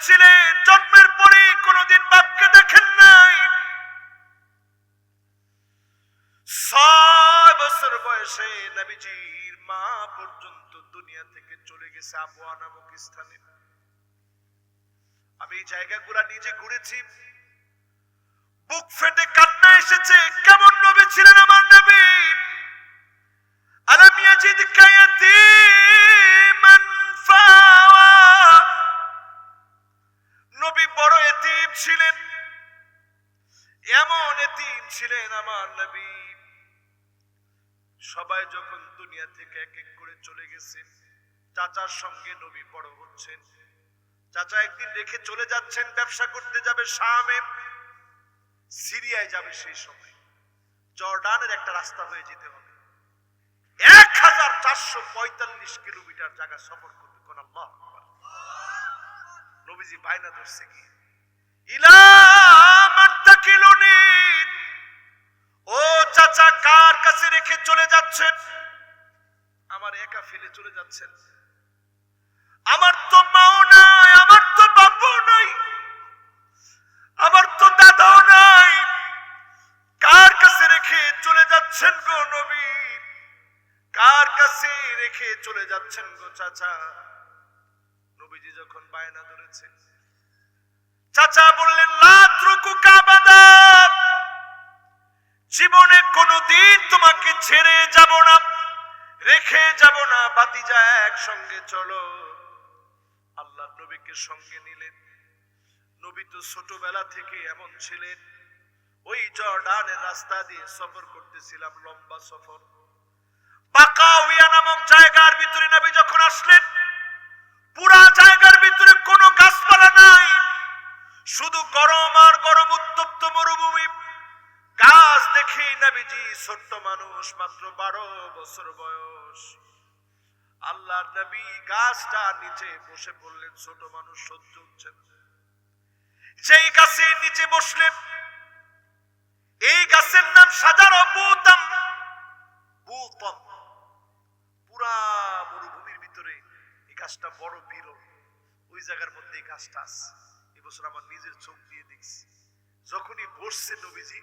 ছিলেন, জন্মের পরে কোনোদিন বাপকে দেখেন নাই। 6 বছর বয়সে নবীজির মা পর্যন্ত দুনিয়া থেকে চলে গেছে আবওয়া নামক স্থানে। আমি এই জায়গাগুলা নিজে ঘুরেছি, বুক ফেটে কান্না এসেছে। কেমন নবী ছিলেন আমার নবী! আলাম ইয়াজিদকা ইয়াতীমান ফাওয়া, নবী বড় এতিম ছিলেন। এমন এতিম ছিলেন আমার নবী, সবাই যখন দুনিয়া থেকে এক এক করে চলে গেছে, চাচার সঙ্গে নবী বড় হচ্ছেন। চাচা একদিন রেখে চলে যাচ্ছেন, ব্যবসা করতে যাবে শামে, সিরিয়ায় যাবে। সেই সময় জর্ডানের একটা রাস্তা হয়ে যেতে হবে, 1445 কিলোমিটার জায়গা সফর করবে। কোন আল্লাহ আকবার! নবীজি বায়না ধরছে কি, ইলা মান তাকিলুনি, ও চাচা কার কাছে রেখে চলে যাচ্ছেন? আমার একা ফেলে চলে যাচ্ছেন? আমার তো মাও নাই, আমার তো বাপও নাই, আমার তো দাদাও নাই, কার কাছে রেখে চলে যাচ্ছেন গো নবী? কার কাছে রেখে চলে যাচ্ছেন গো চাচা? নবীজি যখন বায়না ধরেছেন, চাচা বললেন, লা ত্রুকুকা আবাদা, জীবনে কোনোদিন তোমাকে ছেড়ে যাব না, রেখে যাব না, ভাতিজা একসঙ্গে চলো। আল্লাহ নবীকে সঙ্গে নিলেন। নবী তো ছোটবেলা থেকে এমন ছিলেন, ওই জর্ডানের রাস্তা দিয়ে সফর করতেছিলাম, লম্বা সফর। বাকাউইয়া নামক জায়গার ভিতরে নবী যখন আসলেন, পুরা জায়গার ভিতরে কোনো গাছপালা নাই, শুধু গরম আর গরম, উত্তপ্ত মরুভূমি। গাছ দেখে নবীজি, ছোট্ট মানুষ, মাত্র 12 বছর বয়স, আল্লাহর নবী গাছটা নিচে বসে পড়লেন। ছোট মানুষ, সহ্য হচ্ছে না। যেই গাছের নিচে বসলেন, এই গাছের নাম শাজারা বুতাম। বুতাম, পুরা মরুভূমির ভিতরে এই গাছটা বড় বিরল। ওই জায়গার মধ্যে এই গাছটা আছে। এবছর আমার নিজের চোখ দিয়ে দেখছি। যখনই বসছে নবীজি,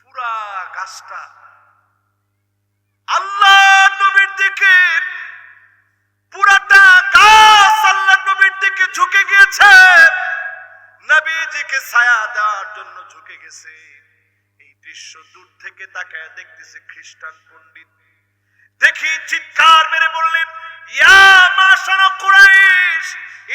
পুরা গাছটা আল্লাহ নবীর দিকে, পুরাটা গাছ আল্লাহ নবীর দিকে ঝুঁকে গিয়েছে, নবীজিকে ছায়া দেওয়ার জন্য ঝুঁকে গেছে। এই দৃশ্য দূর থেকে তাকায় দেখতেছে খ্রিস্টান পণ্ডিত। দেখি চিৎকার মেরে বললেন, ইয়া মাশারা কুরাইশ,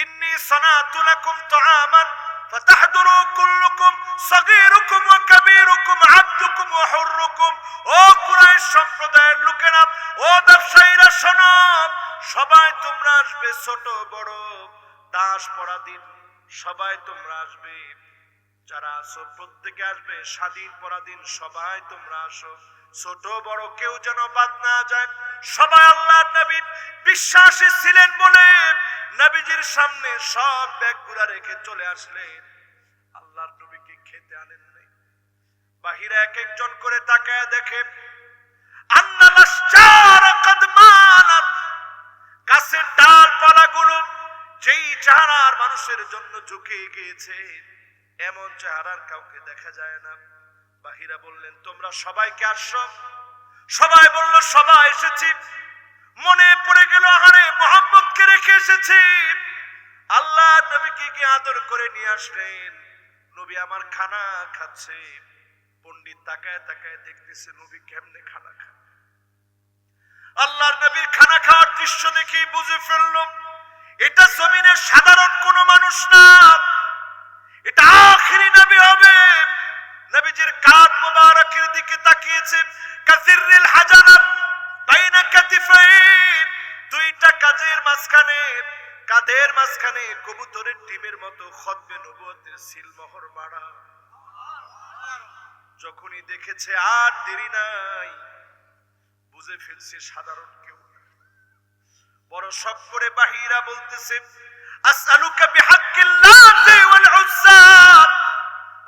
ইন্নী সানাতু লাকুম তাআমান ফাতাহদুরু কুল্লুকুম সাগীরুকুম ওয়া কাবীরুকুম আবদুকুম ওয়া হুররুকুম। ও কুরাইশ সম্প্রদায়ের লোকেরা, ও ব্যবসায়ীরা শোনো, সবাই তোমরা আসবে, ছোট বড়, দাস পরাধীন, সবাই তোমরা আসবে। যারা আসো প্রত্যেকে আসবে, স্বাধীন পরাধীন সবাই তোমরা আসো, ছোট বড় কেউ যেন বাদ না যায়। সবাই আল্লাহর নবী বিশ্বাসী ছিলেন বলে নবীজির সামনে সব ব্যাগগুলা রেখে চলে আসলেন। আল্লাহর নবীকে খেতে আনেন নাই। বাহিরে এক একজন করে তাকায় দেখে, আন্নাল আশজার কদ মালাত, গাছের ডালপালাগুলো যেই চেহারার মানুষের জন্য ঝুঁকে গিয়েছে, এমন চেহারার কাউকে দেখা যায় না। বাহিরা বললেন, তোমরা সবাইকে আসছো? সবাই বলল, সবাই এসেছি। মনে পড়ে গেল, আরে মুহাম্মদকে রেখে এসেছি। আল্লাহ নবীকে কি আদর করে নিয়ে আসলেন। নবী আমার খানা খাচ্ছে। পণ্ডিত তাকায় তাকায় দেখতেছে নবী কেমনে খানা খান। আল্লাহর নবীর খানা খাওয়ার দৃশ্য দেখেই বুঝে ফেলল, এটা জমিনের সাধারণ কোন মানুষ না, এটা আখিরি নবী হবে। নবীজির কাঁধ মুবারকের দিকে তাকিয়েছে, কাসিরুল হাজানাত বাইনা কাতিফাইন, দুইটা কাঁধের মাঝখানে, কাঁধের মাঝখানে কবুতরের ডিমের মতো খতমে নবুয়তের সিলমোহর মারা। যখনই দেখেছে আর দেরি নাই, বুঝে ফেলছে সাধারণ কেউ না। বড় শখ করে বাহিরা বলতেছে, আসআলুকা বিহাক্কিল্লাহি ওয়াল উজ্জা,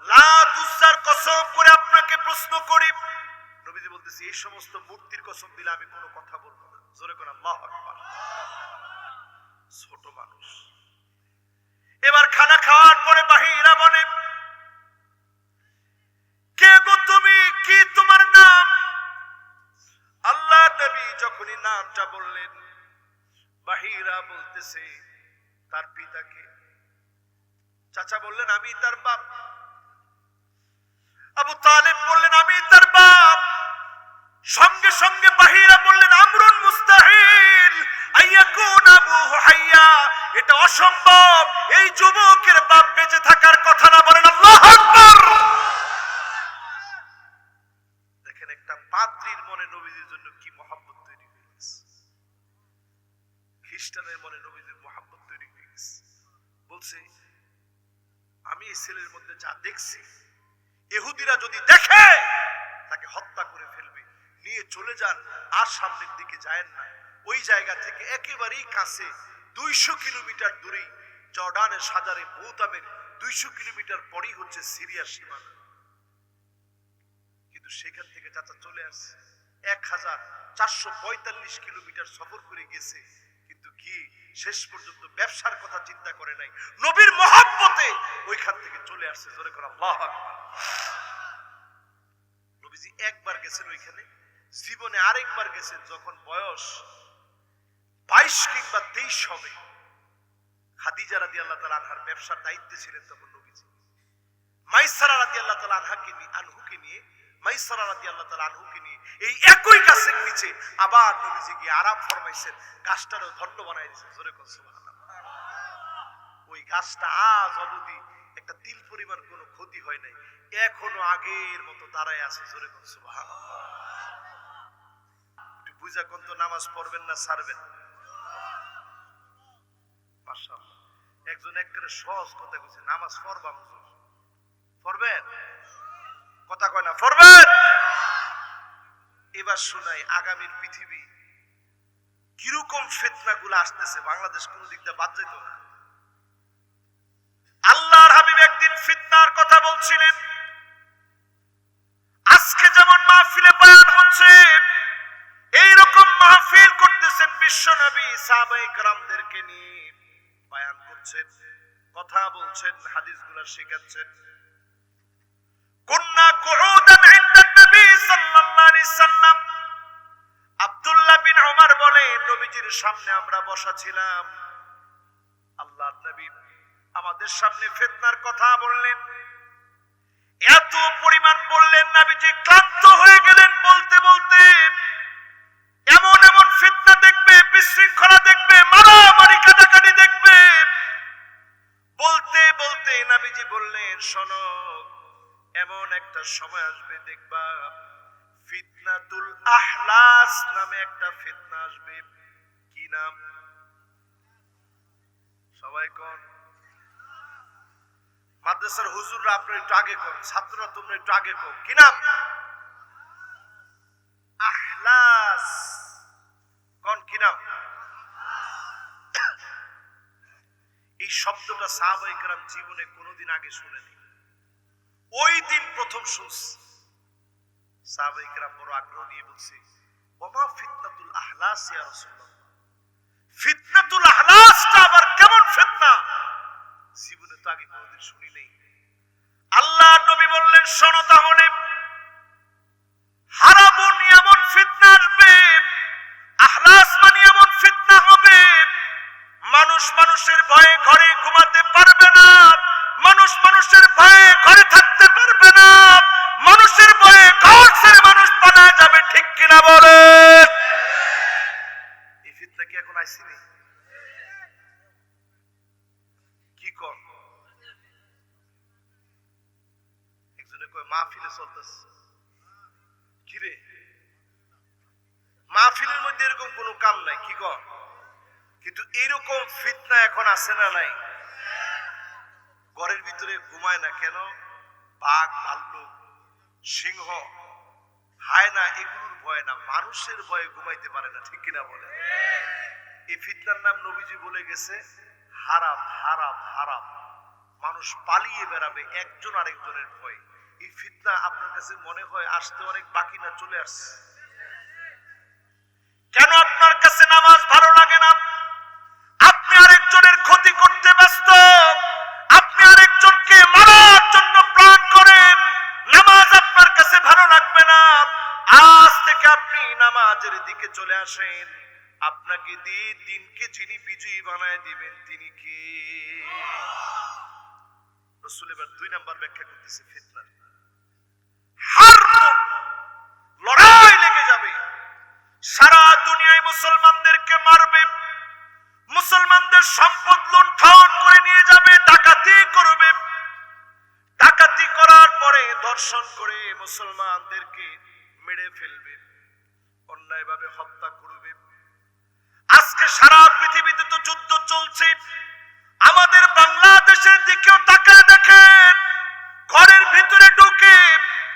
লাত উজ্জার কসম করে আপনাকে প্রশ্ন করি। নবীজি বলতেছে, এই সমস্ত মূর্তির কসম দিলে আমি কোনো কথা বলবো না। জোরে করে আল্লাহু আকবার। ছোট মানুষ এবার খানা বলতেছে তার পিতাকে। চাচা বললেন আমি তার বাপ। আবু তালেব বললেন আমি তার বাপ। সঙ্গে সঙ্গে বাহিরা বললেন আমরুন মুস্তাহিল আইয়াকুন আবুহু হাইয়া, এটা অসম্ভব, এই যুবকের বাপ বেঁচে থাকার কথা না। বলেন আল্লাহু আকবার। দেখেন একটা পাদ্রীর মনে নবীজির জন্য কি মহব্বত তৈরি হয়ে গেছে, খ্রিস্টানের মনে নবীজির মহব্বত তৈরি হয়ে গেছে। বলছে আমি এই ছেলের মধ্যে যা দেখছি, ইহুদিরা যদি দেখে তাকে হত্যা করে ফেলবে, নিয়ে চলে যান, আর সামনের দিকে যায়েন না। ওই জায়গা থেকে একেবারেই কাছে 200 কিলোমিটার দূরেই জর্ডানের সাজারে বৌতামের 200 কিলোমিটার পরেই হচ্ছে সিরিয়ার সীমানা। কিন্তু সেখান থেকে চাচা চলে আসছে 1445 কিলোমিটার সফর করে গেছে, কিন্তু কি শেষ পর্যন্ত ব্যবসার কথা চিন্তা করে নাই, নবীর মহব্বতে ওইখান থেকে চলে আসছে। জোরে করে আল্লাহু আকবার। নবীজি একবার গেছেন ওইখানে, জীবনে আরেকবার গেছেন যখন বয়স 22 কিংবা 23 হবে। খাদিজা রাদিয়াল্লাহু তাআলা আনহার ব্যবসার দায়িত্বে ছিলেন তখন নবীজি। মাইসারা রাদিয়াল্লাহু তাআলা আনহুকে নিয়ে মাইসারা রাদিয়াল্লাহু তাআলা আনহুকে নিয়ে এই একই গাছের নিচে আবার নবীজি গিয়ে আরাম ফরমাইছেন, গাছটারও ধন্য বানাই দিয়েছেন। জোরে করে সুবহানাল্লাহ। ওই গাছটা আজ অবধি একটা তিল পরিমাণ কোনো ক্ষতি হয় নাই, এখনো আগের মতো দাঁড়ায় আছে। জোরে করে সুবহানাল্লাহ। একটু বুঝা কোন তো নামাজ পড়বেন না ছাড়বেন? মাশাআল্লাহ। একজন একবারে সহজ কথা কইছে, নামাজ পড়বা হুজুর, পড়বেন? কথা কয় না, পড়বেন? এবার শোনাই আগামীর পৃথিবী কিরকম ফিতনাগুলো আসতেছে, বাংলাদেশ কোন দিক দিয়ে বাদ যেত না। আল্লাহর হাবিব একদিন ফিতনার কথা বলছিলেন। আজকে যেমন মাহফিলে বয়ান হচ্ছে, এইরকম মাহফিল করতেছেন বিশ্বনবী সাহাবায়ে কেরামদেরকে নিয়ে বয়ান করছেন, কথা বলছেন, হাদিসগুলো শেখাচ্ছেন। কুন্না কুউদান ইনদা নবী সাল্লাল্লাহু আলাইহি সাল্লাম। আব্দুল্লাহ বিন ওমর বলেন নবীজির সামনে আমরা বসা ছিলাম, আল্লাহর নবী আমাদের সামনে ফিতনার কথা বললেন। এত পরিমাণ বললেন, নবীজি ক্লান্ত হয়ে গেলেন বলতে বলতে। এমন এমন ফিতনা দেখবে, বিশৃঙ্খলা দেখবে, মারামারি কাটাকাটি দেখবে। বলতে বলতে নবীজি বললেন শোনো, এমন একটা সময় আসবে দেখবা ফিতনাতুল আহলাস নামে একটা ফিতনা আসবে। কি নাম? সবাই কোন? মাদ্রাসার হুজুররা আপনারা একটু আগে কোন, ছাত্ররা তোমরা একটু আগে কোন। কি নাম? আহলাস। কোন? কি নাম? এই শব্দটা সাহাবায়ে কেরাম জীবনে কোনোদিন আগে শুনেনি, ওই দিন প্রথম শুনছে। সাহাবায়ে কেরাম বড় আগ্রহ নিয়ে বলছে, ওমা ফিতনাতুল আহলাস ইয়া রাসূলুল্লাহ। ফিতনাতুল আহলাসটা আবার কেমন ফিতনা? জীবনে তো আগে কোনোদিন শুনি নাই। আল্লাহ নবী বললেন শোনো তাহলে, হারাবুন এমন ফিতনা আসবে, আহলাস মানে এমন ফিতনা হবে, মানুষ মানুষের ভয়ে ঘরে ঘুমাতে পারবে না, মানুষ মানুষের ভয়ে ঘরে থাকতে পারবে না, মানুষের ভয়ে ঘর ছেড়ে মানুষ পালায় যাবে। ঠিক কিনা বলে? এই ফিতনা কি এখন আইসিনি? কি কর? একজনে কয় মাহফিলে চলতেছে। কিরে, মাহফিলের মধ্যে এরকম কোনো কাম নাই, কি কর? কিন্তু এরকম ফিতনা এখন আছে না নাই? ঘরের ভিতরে ঘুমায় না কেন? বাঘ, ভাল্লুক, সিংহ, হায়না এগুলোর ভয় না, মানুষের ভয়ে ঘুমাইতে পারে না। ঠিক কিনা বলে? এই ফিতনার নাম নবীজি বলে গেছে হারাম, হারাম, হারাম। মানুষ পালিয়ে বেড়াবে একজন আরেকজনের ভয়ে। এই ফিতনা আপনার কাছে মনে হয় আসতে অনেক বাকি না, চলে আসছে? কেন আপনার কাছে নামাজ ভালো লাগে না? আপনি আরেকজনের ক্ষতি করতে ব্যস্ত, আপনি আরেকজনকে মারার জন্য প্ল্যান করেন, নামাজ আপনার কাছে ভালো লাগবে না। আজ থেকে আপনি নামাজের দিকে চলে আসেন, আপনাকে আপনাকে দিয়ে দিনকে যিনি বিজয়ী বানায় দিবেন তিনি কে? রাসূল এবার 2 নাম্বার ব্যাখ্যা করতেছে ফিতনা। লড়াই লেগে যাবে, সারা দুনিয়ায় মুসলমানদেরকে মারবে, মুসলমানদের সম্পদ লুণ্ঠন করে নিয়ে যাবে, ডাকাতি করবে, ডাকাতি করার পরে ধর্ষণ করে মুসলমানদেরকে মেরে ফেলবে, অন্যায়ভাবে হত্যা করবে। আজকে সারা পৃথিবীতে তো যুদ্ধ চলছে, আমাদের বাংলাদেশের দিকেও তাকায় দেখেন, ঘরের ভিতরে ঢুকে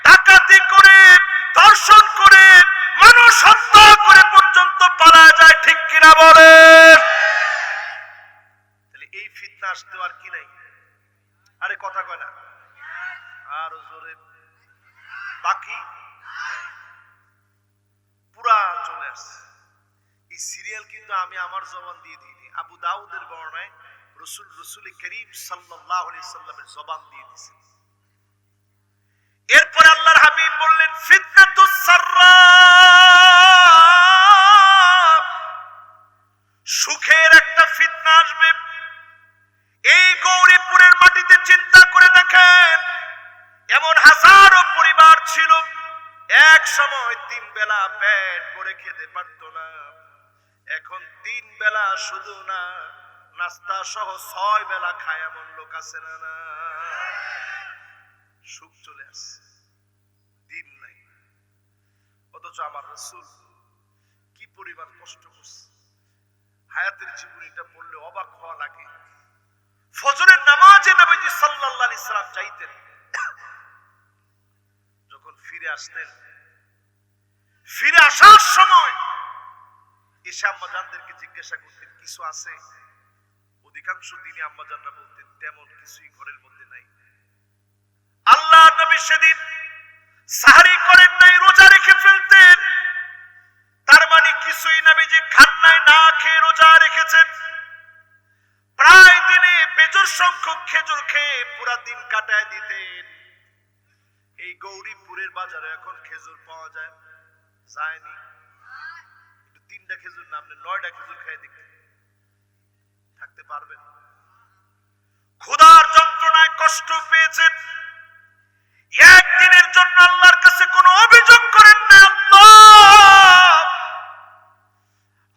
ডাকাতি করে, ধর্ষণ করে, মানুষ হত্যা করে পর্যন্ত পালা যায়, ঠিক কিনা বলেন? তাহলে এই ফিতনা আসতে আর কি নাই? আরে কথা কয় না, আর জোরে বাকি পুরা চলে আসছে। এই সিরিয়াল কিন্তু আমি আমার জবান দিয়ে দিইনি, আবু দাউদের বর্ণনায় রাসূল করিম সাল্লাল্লাহু আলাইহি সাল্লামের জবান দিয়ে দিয়েছেন। এরপর আল্লাহর হাবিব বললেন ফিতনাতুস সাররা, সুখের একটা ফিতনা আসবে। এই গৌরীপুরের মাটিতে চিন্তা করে দেখেন, এমন হাজারো পরিবার ছিল এক সময় 3 বেলা পেট ভরে খেতে পারত না, এখন 3 বেলা শুধু না, নাস্তা সহ 6 বেলা খায় এমন লোক আছে না? না, সুখ চলে আসছে, দিন নাই। অথচ আমার রাসূল কি পরিমাণ কষ্ট করছে, হায়াতের জীবনীটা পড়লে অবাক হওয়া লাগে। ফজরের নামাজে নবীজি সাল্লাল্লাহু আলাইহি সাল্লাম যাইতেন, যখন ফিরে আসতেন, ফিরে আসার সময় এসে আম্মাজানদেরকে জিজ্ঞাসা করতেন কিছু আছে? অধিকাংশ দিনে আম্মাজানরা বলতেন তেমন কিছুই ঘরের মধ্যে নাই। আল্লাহ নবী সেদিন সাহরি করেন নাই, রোজা রেখে ফেলতেন, তার মানে কিছুই নবীজি খান নাই, না খেয়ে রোজা রেখেছেন। প্রায় দিনে বেজোর সংখ্যক খেজুর খেয়ে পুরা দিন কাটায় দিতেন। এই গৌরীপুরের বাজারে এখন খেজুর পাওয়া যায়? যায়নি। 3টা খেজুর না, আপনি 9টা খেজুর খেয়ে দেখতে থাকতে পারবেন? ক্ষুধার যন্ত্রণায় কষ্ট পেয়েছেন, একদিনের জন্য আল্লাহর কাছে কোনো অভিযোগ করেন না, আল্লাহ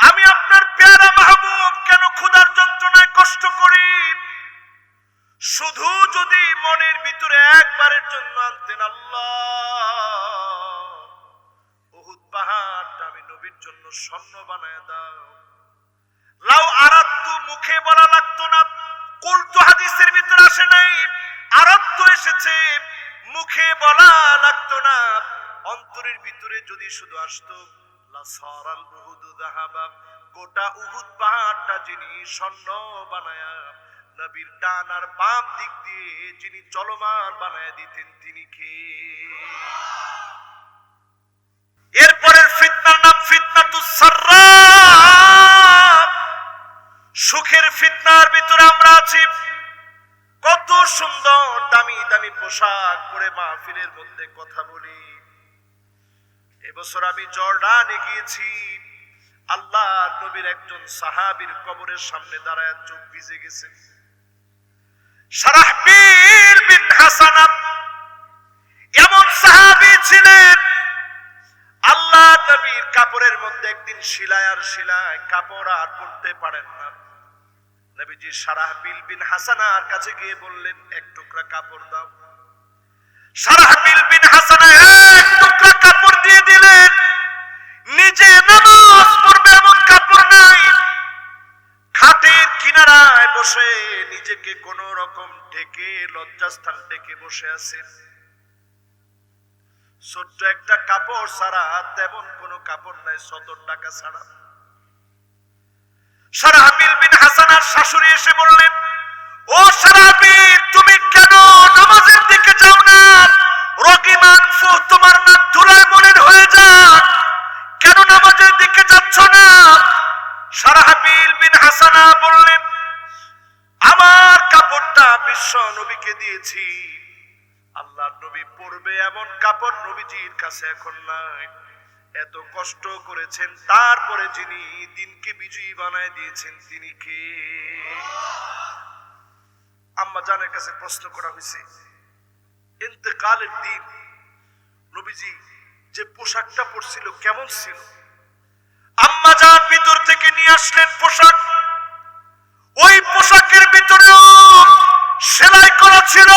আমি আপনার পেয়ারা মাহবুব কেন ক্ষুধার যন্ত্রণায় কষ্ট করি? শুধু যদি মনের ভিতরে একবারের জন্য আনতেন, আল্লাহ উহুদ পাহাড়টা আমি নবীর জন্য স্বর্ণ বানায় দাও। লাউ আরাত্তু, মুখে বলা লাগতো না, কুলতু হাদিসের ভিতরে আসে নাই, আরাত্তু এসেছে, মুখে বলা লাগতো না, অন্তরের ভিতরে যদি শুধু আসতো, লা সারাল উহুদু যাহাবা, গোটা উহুদ পাহাড়টা যিনি স্বর্ণ বানায়া নবীর ডান আর বাম দিক দিয়ে যিনি চলমান বানায় দিতেন তিনি কে? এরপরের ফিতনার নাম ফিতনাতুস সাররা। সুখের ফিতনার ভিতরে আমরা আছি। কত সুন্দর দামি দামি পোশাক পরে মাহফিলের মধ্যে কথা বলি। এবছর আমি জর্ডানে গিয়েছি, আল্লাহ নবীর একজন সাহাবীর কবরের সামনে দাঁড়ায় চোখ ভিজে গেছে। শারাহবীল বিন হাসান এমন সাহাবী ছিলেন, আল্লাহ নবীর কাপড়ের মধ্যে একদিন শিলায় আর শিলায় কাপড় আর পরতে পারেন না। নবীজি শারাহবীল বিন হাসানার কাছে গিয়ে বললেন, এক টুকরা কাপড় দাও। শারাহবীল বিন হাসানা এক টুকরা কাপড় দিয়ে দিলেন। নিজে নামাজ পড়বে এমন কাপড় নাই, খাটের কিনারায় বসে নিজেকে কোন রকম ঢেকে, লজ্জাস্থান ঢেকে বসে আছেন। ছোট্ট একটা কাপড় ছাড়া তেমন কোন কাপড় নাই, 70 টাকা ছাড়া। শারাহবীল বিন হাসানার শাশুড়ি এসে বললেন, ও শারাহবীল, তুমি কেন নামাজের দিকে যাও না? রকিমান ফু, তোমার নাক ধুলায় মলিন হয়ে যাক, কেন নামাজের দিকে যাচ্ছ না? শারাহবীল বিন হাসানা বললেন, আমার কাপড়টা বিশ্ব নবীকে দিয়েছি, আল্লাহর নবী পরবে এমন কাপড় নবীজির কাছে এখন নাই। এত কষ্ট করেছেন, তারপরে যিনি দিনকে বিজয়ী বানায় দিয়েছেন তিনি কে? আম্মা জানের কাছে প্রশ্ন করা হয়েছে, ইন্তেকালের দিন নবীজি যে পোশাকটা পরছিল কেমন ছিল? আম্মা জান ভিতর থেকে নিয়ে আসলেন পোশাক। ওই পোশাকের ভিতরেও সেলাই করা ছিল।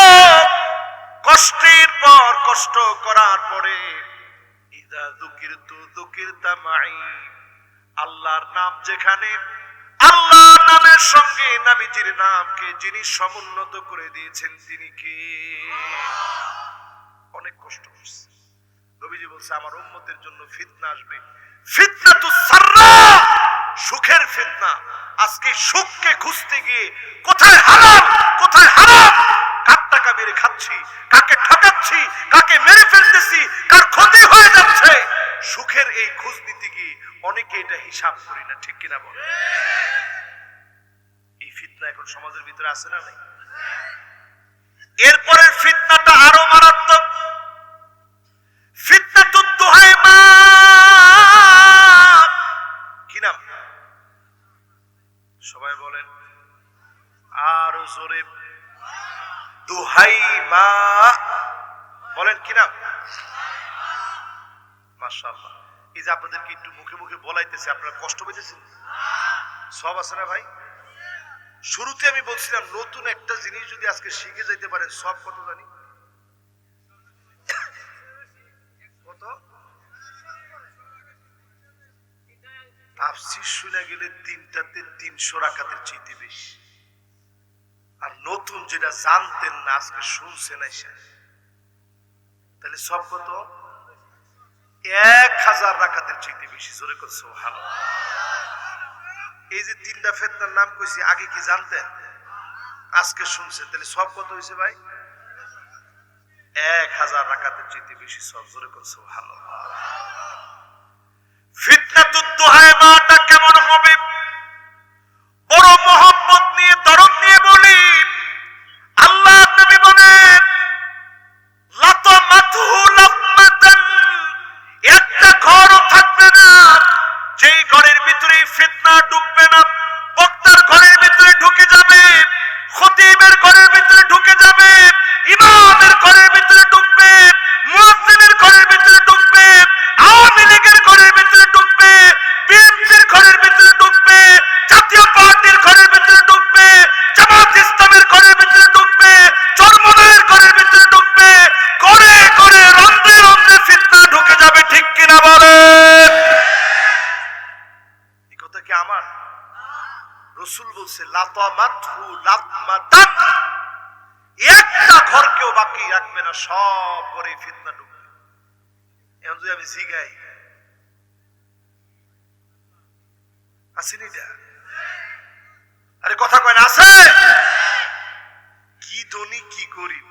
কষ্টের পর কষ্ট করার পরে ইদা যুকিরতু যুকিরতা মাই, আল্লাহর নাম যেখানে, আল্লাহর নামের সঙ্গে নবীজির নামকে যিনি সমুন্নত করে দিয়েছেন তিনি কে? অনেক কষ্ট করছে। নবীজি বলছে আমার উম্মতের জন্য ফিতনা আসবে, ফিতনাতুস সাররা, সুখের ফিতনা। আজকে সুখকে খুঁজতে গিয়ে কোথায় হালাল কোথায় হারাম, কার টাকা মেরে খাচ্ছি, কাকে ঠকাচ্ছি, কাকে মেরে ফেলতেছি, কার ক্ষতি হয়ে যাচ্ছে, সুখের এই খোঁজ নিতে গিয়ে অনেকে এটা হিসাব করি না, ঠিক কিনা বলে? এই ফিতনা এখন সমাজের ভিতরে আছে না নাই? এরপরের ফিতনাটা আরো মারাত্মক, ফিতনাতুদ দুহাইমা। কি নাম? সবাই বলেন আরো জোরে, দুহাইমা বলেন। কি নাম? মাশাআল্লাহ। এই যে আপনাদেরকে একটু মুখে মুখে বলাইতেছে, আপনারা কষ্ট পেয়েছেন? সব আছে না ভাই? শুরুতে আমি বলছিলাম নতুন একটা জিনিস যদি আজকে শিখে যাইতে পারেন, সব কত জানি? কত? তাফসীর শুনে গেলে তিনটাতে 300 রাকাতের চাইতে বেশি। আর নতুন যেটা জানতেন না আজকে শুনছেন আইসা, তাহলে সব কত? 1000 রাকাতের চাইতে বেশি। জোরে কর সুবহানাল্লাহ। এই যে তিনটা ফিতনার নাম কইছি, আগে কি জানতেন? আজকে শুনছেন, তাহলে সব কত হয়েছে ভাই? 1000 রাকাতের চাইতে বেশি সব। জোরে কর সুবহানাল্লাহ। ফিতনাতুদ দুহাইমাটা কেমন হবে? বড় মোহাম্মত নিয়ে দরদ নিয়ে বলি, আল্লাহ নবী বলেন লাতামাতুহু লাকমাতান, একটা ঘরও থাকবে না যেই ঘরের ভিতরে ফিতনা ঢুকবে না। বক্তার ঘরের ভিতরে ঢুকে যাবে, খতিবের ঘরের ভিতরে ঢুকে যাবে, ইমামের ঘরের ভিতরে ঢুকবে, মুয়াজ্জিনের ঘরের ভিতরে ঢুকবে, আওয়ামী লীগের ঘরের ভিতরে ঢুকবে, বিএনপির ঘরের ভিতরে ঢুকবে, জাতীয় পার্টির ঘরের ভিতরে ঢুকবে, জামাত ইসলামের ঘরের ভিতরে ঢুকবে, চরমনায়ের ঘরের ভিতরে ঢুকবে, ঘরে ঘরে রন্ধ্রে রন্ধ্রে ফিতনা ঢুকে যাবে, ঠিক কিনা বলেন? এই কথা কি আমার? রাসূল বলছে লাতামাতহু লাকমাতান, একটা ঘর কেউ বাকি রাখবে না, সব ঘরে ফিতনা ঢুকবে। এখন যদি আমি জিগাই আসেনি এটা? আরে কথা কয় না, আছে? কি ধনী কি গরিব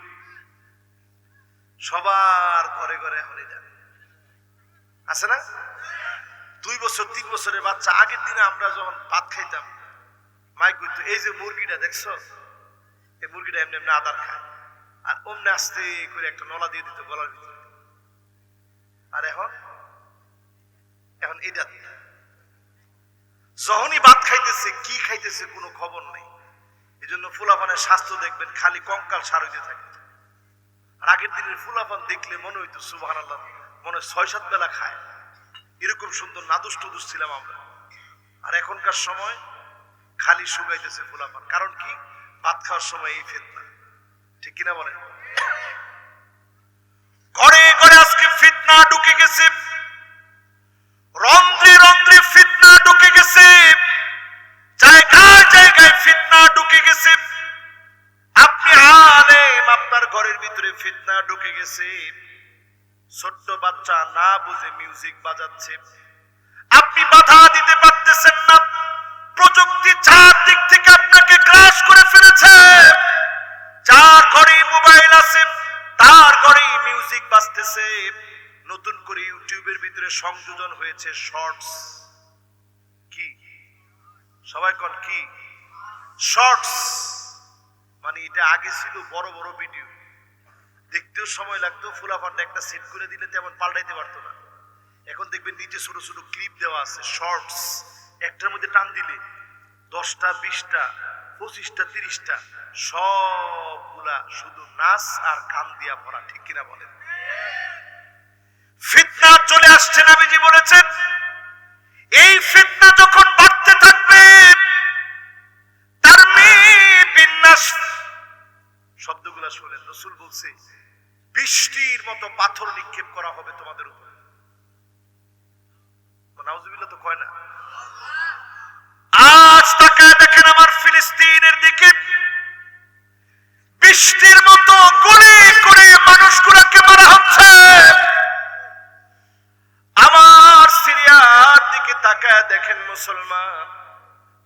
সবার ঘরে ঘরে এখন এটা আছে না? 2 বছর 3 বছরের বাচ্চা, আগের দিনে আমরা যখন ভাত খাইতাম মাই কইতো এই যে মুরগিটা দেখছো, এই মুরগিটা এমনি এমনি আদার খায়, আর অমনে আস্তে করে একটা নলা দিয়ে দিত গলার ভিতরে। আর এখন এখন এটা যখনই ভাত খাইতেছে কি খাইতেছে কোনো খবর নেই। এই জন্য ফুলাপানের স্বাস্থ্য দেখবেন খালি কঙ্কাল সার হইতে থাকে। আর আগের দিনের ফুলাপান দেখলে মনে হইতো সুবহানাল্লাহ, মনে হয় 6-7 বেলা খায়, এরকম সুন্দর নাদুস টুদুস ছিলাম আমরা। আর এখনকার সময় খালি শুকাইতেছে ফুলাপান। কারণ কি? ভাত খাওয়ার সময় এই ফিতনা, ঠিক কিনা বলেন? ঘরে ঘরে আজকে ফিতনা ঢুকে গেছে, রন্ধ্রে রন্ধ্রে ফিতনা ঢুকে গেছে, জায়গায় জায়গায় ফিতনা ঢুকে গেছে। আপনি আলেম, আপনার ঘরের ভিতরে ফিতনা ঢুকে গেছে। ছোট্ট বাচ্চা না বুঝে মিউজিক বাজাচ্ছে, আপনি বাধা দিতে পারতেছেন না। প্রযুক্তি চারদিক থেকে আপনাকে গ্রাস করে ফেলেছে। যার ঘরে মোবাইল আছে তার ঘরেই মিউজিক বাজতেছে। নতুন করে ইউটিউবের ভিতরে সংযোজন হয়েছে শর্টস। কি সবাই কোন কি? শর্টস মানে এটা আগে ছিল বড় বড় ভিডিও, দেখতেও সময় লাগতো, ফুলাফান্ডা একটা সেট করে দিলে তেমন পাল্টাইতে পারতো না। এখন দেখবেন নিচে ছোট ছোট ক্লিপ দেওয়া আছে, শর্টস, একটার মধ্যে টান দিলে 10টা 20টা 25টা 30টা সবগুলা শুধু নাচ আর গান দিয়া ভরা, ঠিক কিনা বলেন? ফিতনা চলে আসছে, নবীজি বলেছেন এই ফিতনা যখন বাড়তে থাকবে, তারমি বিন্যাস শব্দগুলা শুনেন, রাসূল বলছে বৃষ্টির মতো পাথর নিক্ষেপ করা হবে তোমাদের উপর। নাউজুবিল্লাহ তো কয় না? আজ তাকায় দেখেন আমার ফিলিস্তিনের দিকে, বৃষ্টির মতো গুলি করে মানুষগুলোকে মারা হচ্ছে। আমার সিরিয়ার দিকে তাকায় দেখেন মুসলমান,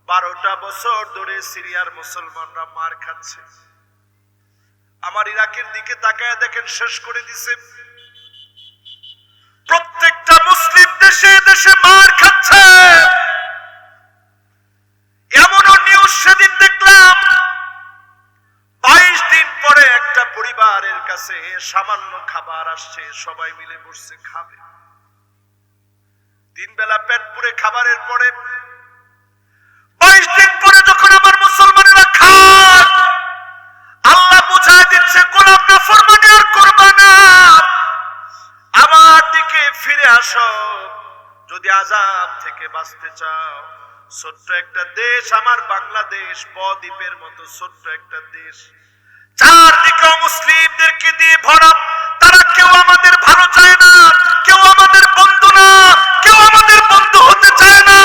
12টা বছর ধরে সিরিয়ার মুসলমানরা মার খাচ্ছে। আমার ইরাকের দিকে তাকায় দেখেন শেষ করে দিছে। প্রত্যেকটা মুসলিম দেশে দেশে মার খাচ্ছে। এমনও নিউজ সেদিন দেখলাম 22 দিন পরে একটা পরিবারের কাছে সামান্য খাবার আসছে, সবাই মিলে বসছে খাবে। 3 বেলা পেট পুরে খাবারের পরে 22 দিন পরে যখন আমার মুসলমানেরা খায়, আল্লাহ বুঝায় দিচ্ছে গোলাম নাফরমানি আর করবা না, আমার দিকে ফিরে আসো। যদি আযাব থেকে বাঁচতে চাও, ছোট্ট একটা দেশ আমার বাংলাদেশ, বদ্বীপের মতো ছোট্ট একটা দেশ, চারদিকে মুসলিমদেরকে দিয়ে ভরা, তারা কেউ আমাদের ভালো চায় না, কেউ আমাদের বন্ধু না, কেউ আমাদের বন্ধু হতে চায় না।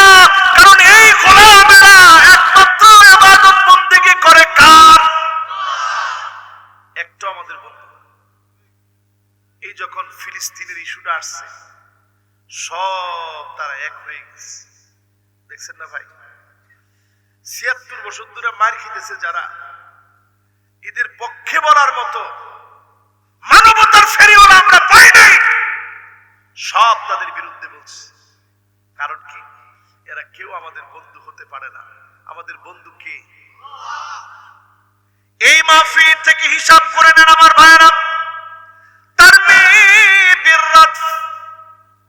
কারণ এই গোলামেরা একমাত্র ইবাদত বন্দেগী করে কার? একটা আমাদের বন্ধু। এই যখন ফিলিস্তিনের ইস্যুটা আসছে, সব তারা এক হয়ে গেছে। দেখছেন না ভাই, ৭৬ বছর ধরে মার খেতেছে যারা, এদের পক্ষে বলার মতো মানবতার ফেরিওয়ালা আমরা পাই নাই, সব তাদের বিরুদ্ধে বলছে। কারণ কি? এরা কেউ আমাদের বন্ধু হতে পারে না। আমাদের বন্ধু কে? এই মাহফিল থেকে হিসাব করে নেন আমার ভাইয়েরা।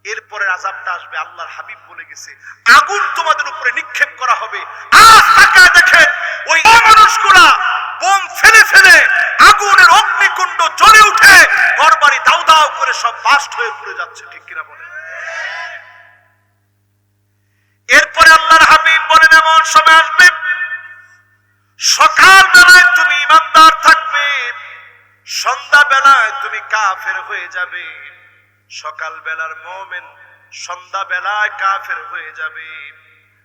এরপরে আযাবটা আসবে, আল্লাহর হাবিব বলে গেছে আগুন তোমাদের উপরে নিক্ষেপ করা হবে। আজ তাকায় দেখেন ওই মানুষগুলা বোম ফেলে ফেলে আগুনের অগ্নিকুণ্ড জ্বলে উঠে ঘরবাড়ি দাউ দাউ করে সব বাস্ট হয়ে পুড়ে যাচ্ছে, ঠিক কিনা বলেন? এরপরে আল্লাহর হাবিব বলেন এমন সময় আসবে, সকাল বেলায় তুমি ইমানদার থাকবে, সন্ধ্যা বেলায় তুমি কাফের হয়ে যাবে। সকাল বেলার মুমিন, সন্ধ্যা বেলায় কাফের হয়ে যাবে।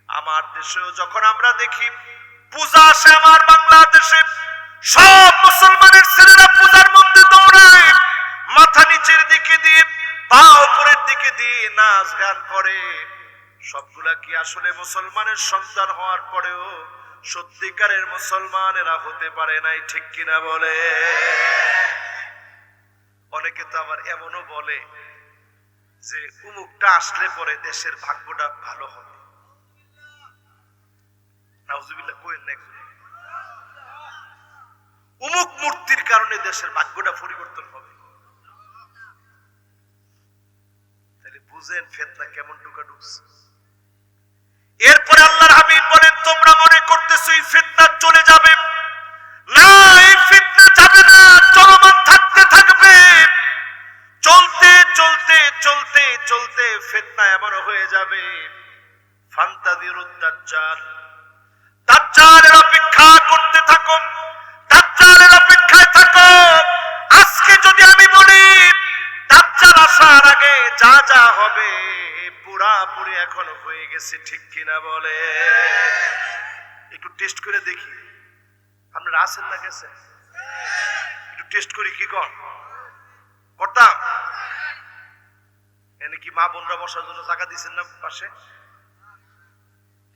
আমার দেশেও যখন আমরা দেখি পূজা আসে, আমার বাংলাদেশে সব মুসলমানের ছেলেরা পূজার মধ্যে দৌড়ায়, মাথা নিচের দিকে দিয়ে পা উপরের দিকে দিয়ে নাচ গান করে। সবগুলা কি আসলে মুসলমানের সন্তান হওয়ার পরেও সত্যিকারের মুসলমানেরা হতে পারে নাই, ঠিক কিনা বলে? অনেকে তো আবার এমনও বলে যে উমুকটা আসলে পরে দেশের ভাগ্যটা ভালো হবে। নাউজুবিল্লাহ কইেন না, উমুক মূর্তির কারণে দেশের ভাগ্যটা পরিবর্তন হবে। তাহলে বুঝেন ফিতনা কেমন ঢুকা ঢুকছে। এরপরে আল্লাহর হাবিব বলেন তোমরা মনে করতেছো এই ফিতনা চলে যাবে, না, এই ফিতনা যাবে না, চলমান থাকতে থাকবে। চলতে চলতে চলতে চলতে ফিতনা এমন হয়ে যাবে, ফান্তাযিরুদ দাজ্জাল, দাজ্জালের অপেক্ষা করতে থাকো, দাজ্জালের অপেক্ষায় থাকো। আজকে যদি আমি বলি দাজ্জাল আসার আগে যা যা হবে পুরাপুরি এখন হয়ে গেছে, ঠিক কিনা বলে? একটু টেস্ট করে দেখি, আপনারা আছেন না গেছে? একটু টেস্ট করি, কি করতাম? এনে কি মা বোনরা বসার জন্য জায়গা দিচ্ছেন না পাশে?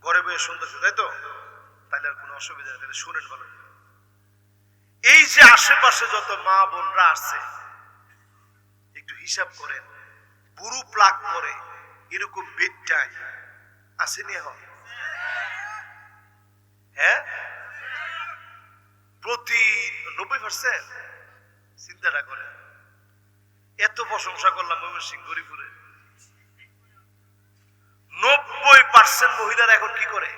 ঘরে বসে শুনতেছে, তাই তো? তাহলে আর কোনো অসুবিধা নেই, তাহলে শুনেন ভালো। এই যে আশেপাশে যত মা বোনরা আছে, একটু হিসাব করেন, বুড়ো প্লাগ করে এরকম বেডটাই আসেনি এখন? হ্যাঁ, প্রতি 90%। চিন্তাটা করেন। এত প্রশংসা করলাম ময়মনসিংহ গরিপুরে, 90% মহিলারা এখন কি করে?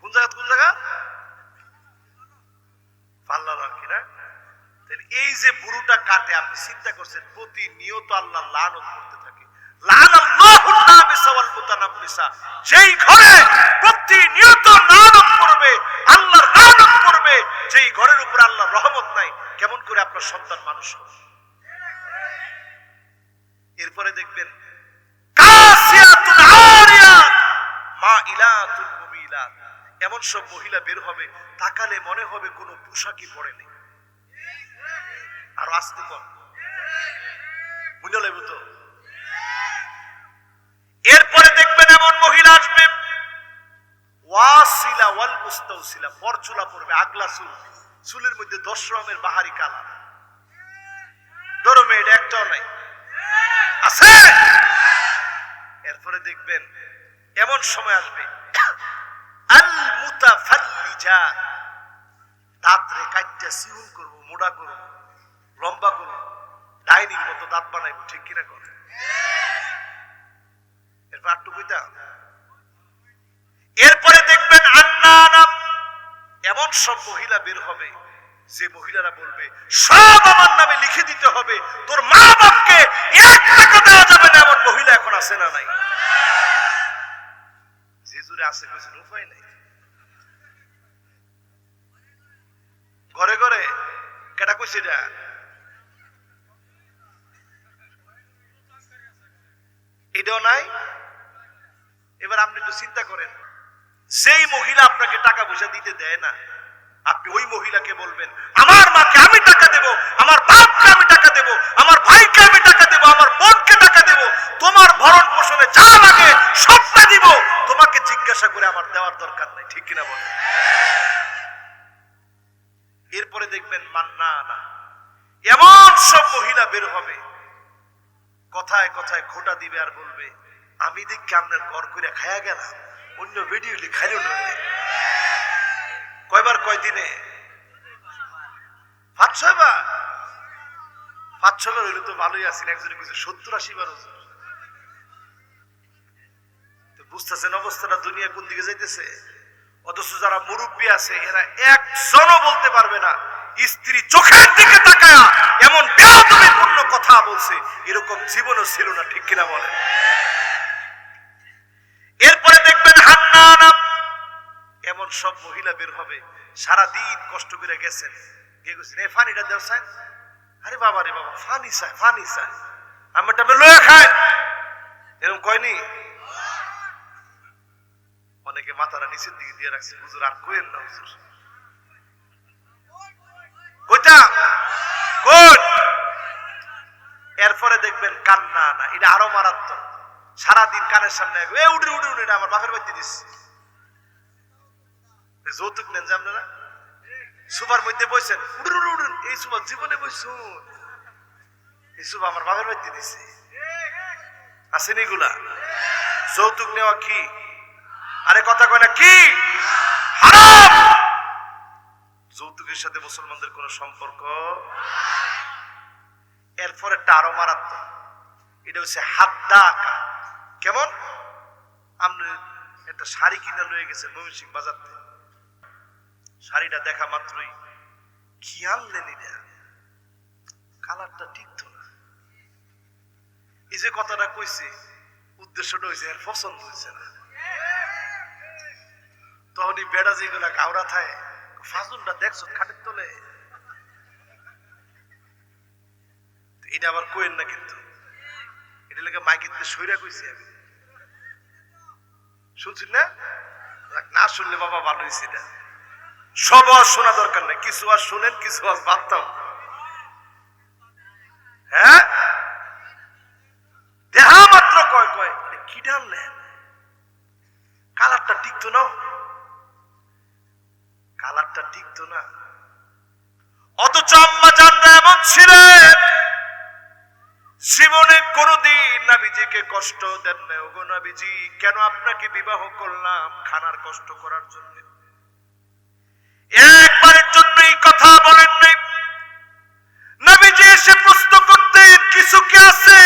কোন জায়গা পাল্লার আর কি না? এই যে বুড়োটা কাটে, আপনি চিন্তা করছেন প্রতিনিয়ত আল্লাহ লানত করতে থাকে। যেই ঘরে প্রতিনিয়ত লানত করবে, আল্লাহর লানত করবে, যেই ঘরের উপর আল্লাহর রহমত নাই, কেমন করে আপনার সন্তান মানুষ হবে? এরপরে দেখবেন কাসিয়াতুন আরিয়াত মাইলাতুন মুমিলাত, এমন সব মহিলা বের হবে, তাকালে মনে হবে কোনো পোশাকই পরে নেই। আর আসতে কম বুঝলেন তো? এরপরে দেখবেন এমন মহিলা আসবে ওয়াসিলা ওয়াল মুস্তাউসিলা, পরচুলা পড়বে, আগলা চুল, চুলের মধ্যে 10 রকমের বাহারি কালার। ধরো এটা একটাও নাই, আছে। এরপরে দেখবেন এমন সময় আসবে আল মুতাফাল্লিজাত, দাঁত রে কাটতে সিউল করব, মোড়া করব, লম্বা করব, ডাইনির মতো দাঁত বানাইবো, ঠিক কিনা করে? এরপর আটটু কইতা। এরপরে দেখবেন আন্নানা, এমন সব মহিলা বের হবে যে মহিলারা বলবে সব আমার নামে লিখে দিতে হবে, তোর মা বাপকে 1 টাকা দেওয়া যাবে না। এমন মহিলা এখন আছে না নাই? যে জুড়ে আছে কিছু উপায় নাই। ঘরে ঘরে কেটা কইছে এটা? এটাও নাই। এবার আপনি একটু চিন্তা করেন, যেই মহিলা আপনাকে টাকা পয়সা দিতে দেয় না, আপনি ওই মহিলাকে বলবেন আমার মাকে আমি টাকা দেব, আমার বাপকে আমি টাকা দেব, আমার ভাইকে আমি টাকা দেব, আমার বোনকে টাকা দেব, তোমার ভরণ পোষণে যা লাগে সবটা দিব, তোমাকে জিজ্ঞাসা করে আমার দেওয়ার দরকার নাই, ঠিক কিনা বলেন? এরপরে দেখবেন মান্নানা, এমন সব মহিলা বের হবে, কথায় কথায় খোটা দিবে আর বলবে আমি দেখি আপনার ঘর করে খায়া গেলাম, অন্য ভিডিও খাইল না। কয়বার, কয়দিনে? 5-6 বার। 5-6 বার হইলে তো ভালোই আছেন, একজনে কিছু 70-80 বার। বুঝতেছেন অবস্থাটা দুনিয়া কোন দিকে যাইতেছে? অথচ যারা মুরব্বী আছে এরা একজনও বলতে পারবে না স্ত্রী চোখের দিকে তাকায়া এমন বেয়াদবিপূর্ণ কথা বলছে, এরকম জীবনও ছিল না, ঠিক কিনা বলেন? এরপরে দেখবেন হান্নানা, এমন সব মহিলা বের হবে, সারাদিন কষ্ট করে গেছেন, গিয়ে গেছেন এই ফানিটা দেও চাই, আরে বাবা রে বাবা ফানি চাই, ফানি চাই, আমারটা লয়ে খায়, এরকম কয়নি? অনেকে মাথাটা নিচের দিকে দিয়ে রাখছে, হুজুর আর কইেন না হুজুর। কইতা কোন? এরপরে দেখবেন কান্না না, এটা আরো মারাত্মক। সারাদিন কানের সামনে উঠে উঠে উঠে আমার বাপের বাড়িতে দিচ্ছে, যৌতুক নেন যে আপনারা, সুপার মধ্যে বসছেন, উঠুন উঠুন উঠুন, এই সুপার জীবনে বসুন, এই সুপার আমার বাপের বাড়িতে দিচ্ছে। আসেন এগুলা? যৌতুক নেওয়া কি? আরে কথা কয় না কি? হারাম। যৌতুকের সাথে মুসলমানদের কোন সম্পর্ক। এরপর একটা আরো মারাত্মক, এটা হচ্ছে হাদ্দাকা। কেমন? আপনি একটা শাড়ি কিনে লয়ে গেছেন ময়মনসিংহ বাজার থেকে, শাড়িটা দেখা মাত্রই কি আনলেন, এটা কালারটা ঠিক তো না। এই যে কথাটা কইছে, উদ্দেশ্যটা হয়েছে এর পছন্দ হয়েছে না। তখনই বেড়া যেগুলা গাওরা থায়, ফাজুলটা দেখছো খাটের তলে, এটা আবার কোয়েন না কিন্তু, এটা লেগে মাইকিতে সইরা কইছি আমি, শুনছি না? না শুনলে বাবা ভালো হয়েছে, এটা সব আর শোনা দরকার নেই, কিছু আর শুনেন, কিছু আর বাদতাম। হ্যাঁ, দেহা মাত্র কয় কয় কি ডাললেন, কালারটা টিকতো না, কালারটা টিকতো না। অথচ আম্মা জানরা এমন ছিলেন, জীবনে কোনদিন নবীজিকে কষ্ট দেন না। ওগো নবীজি, কেন আপনাকে বিবাহ করলাম? খানার কষ্ট করার জন্য। একবারের জন্য এই কথা বলেন নাই। নবীজি এসে প্রশ্ন করতেন কিছু কি আছে?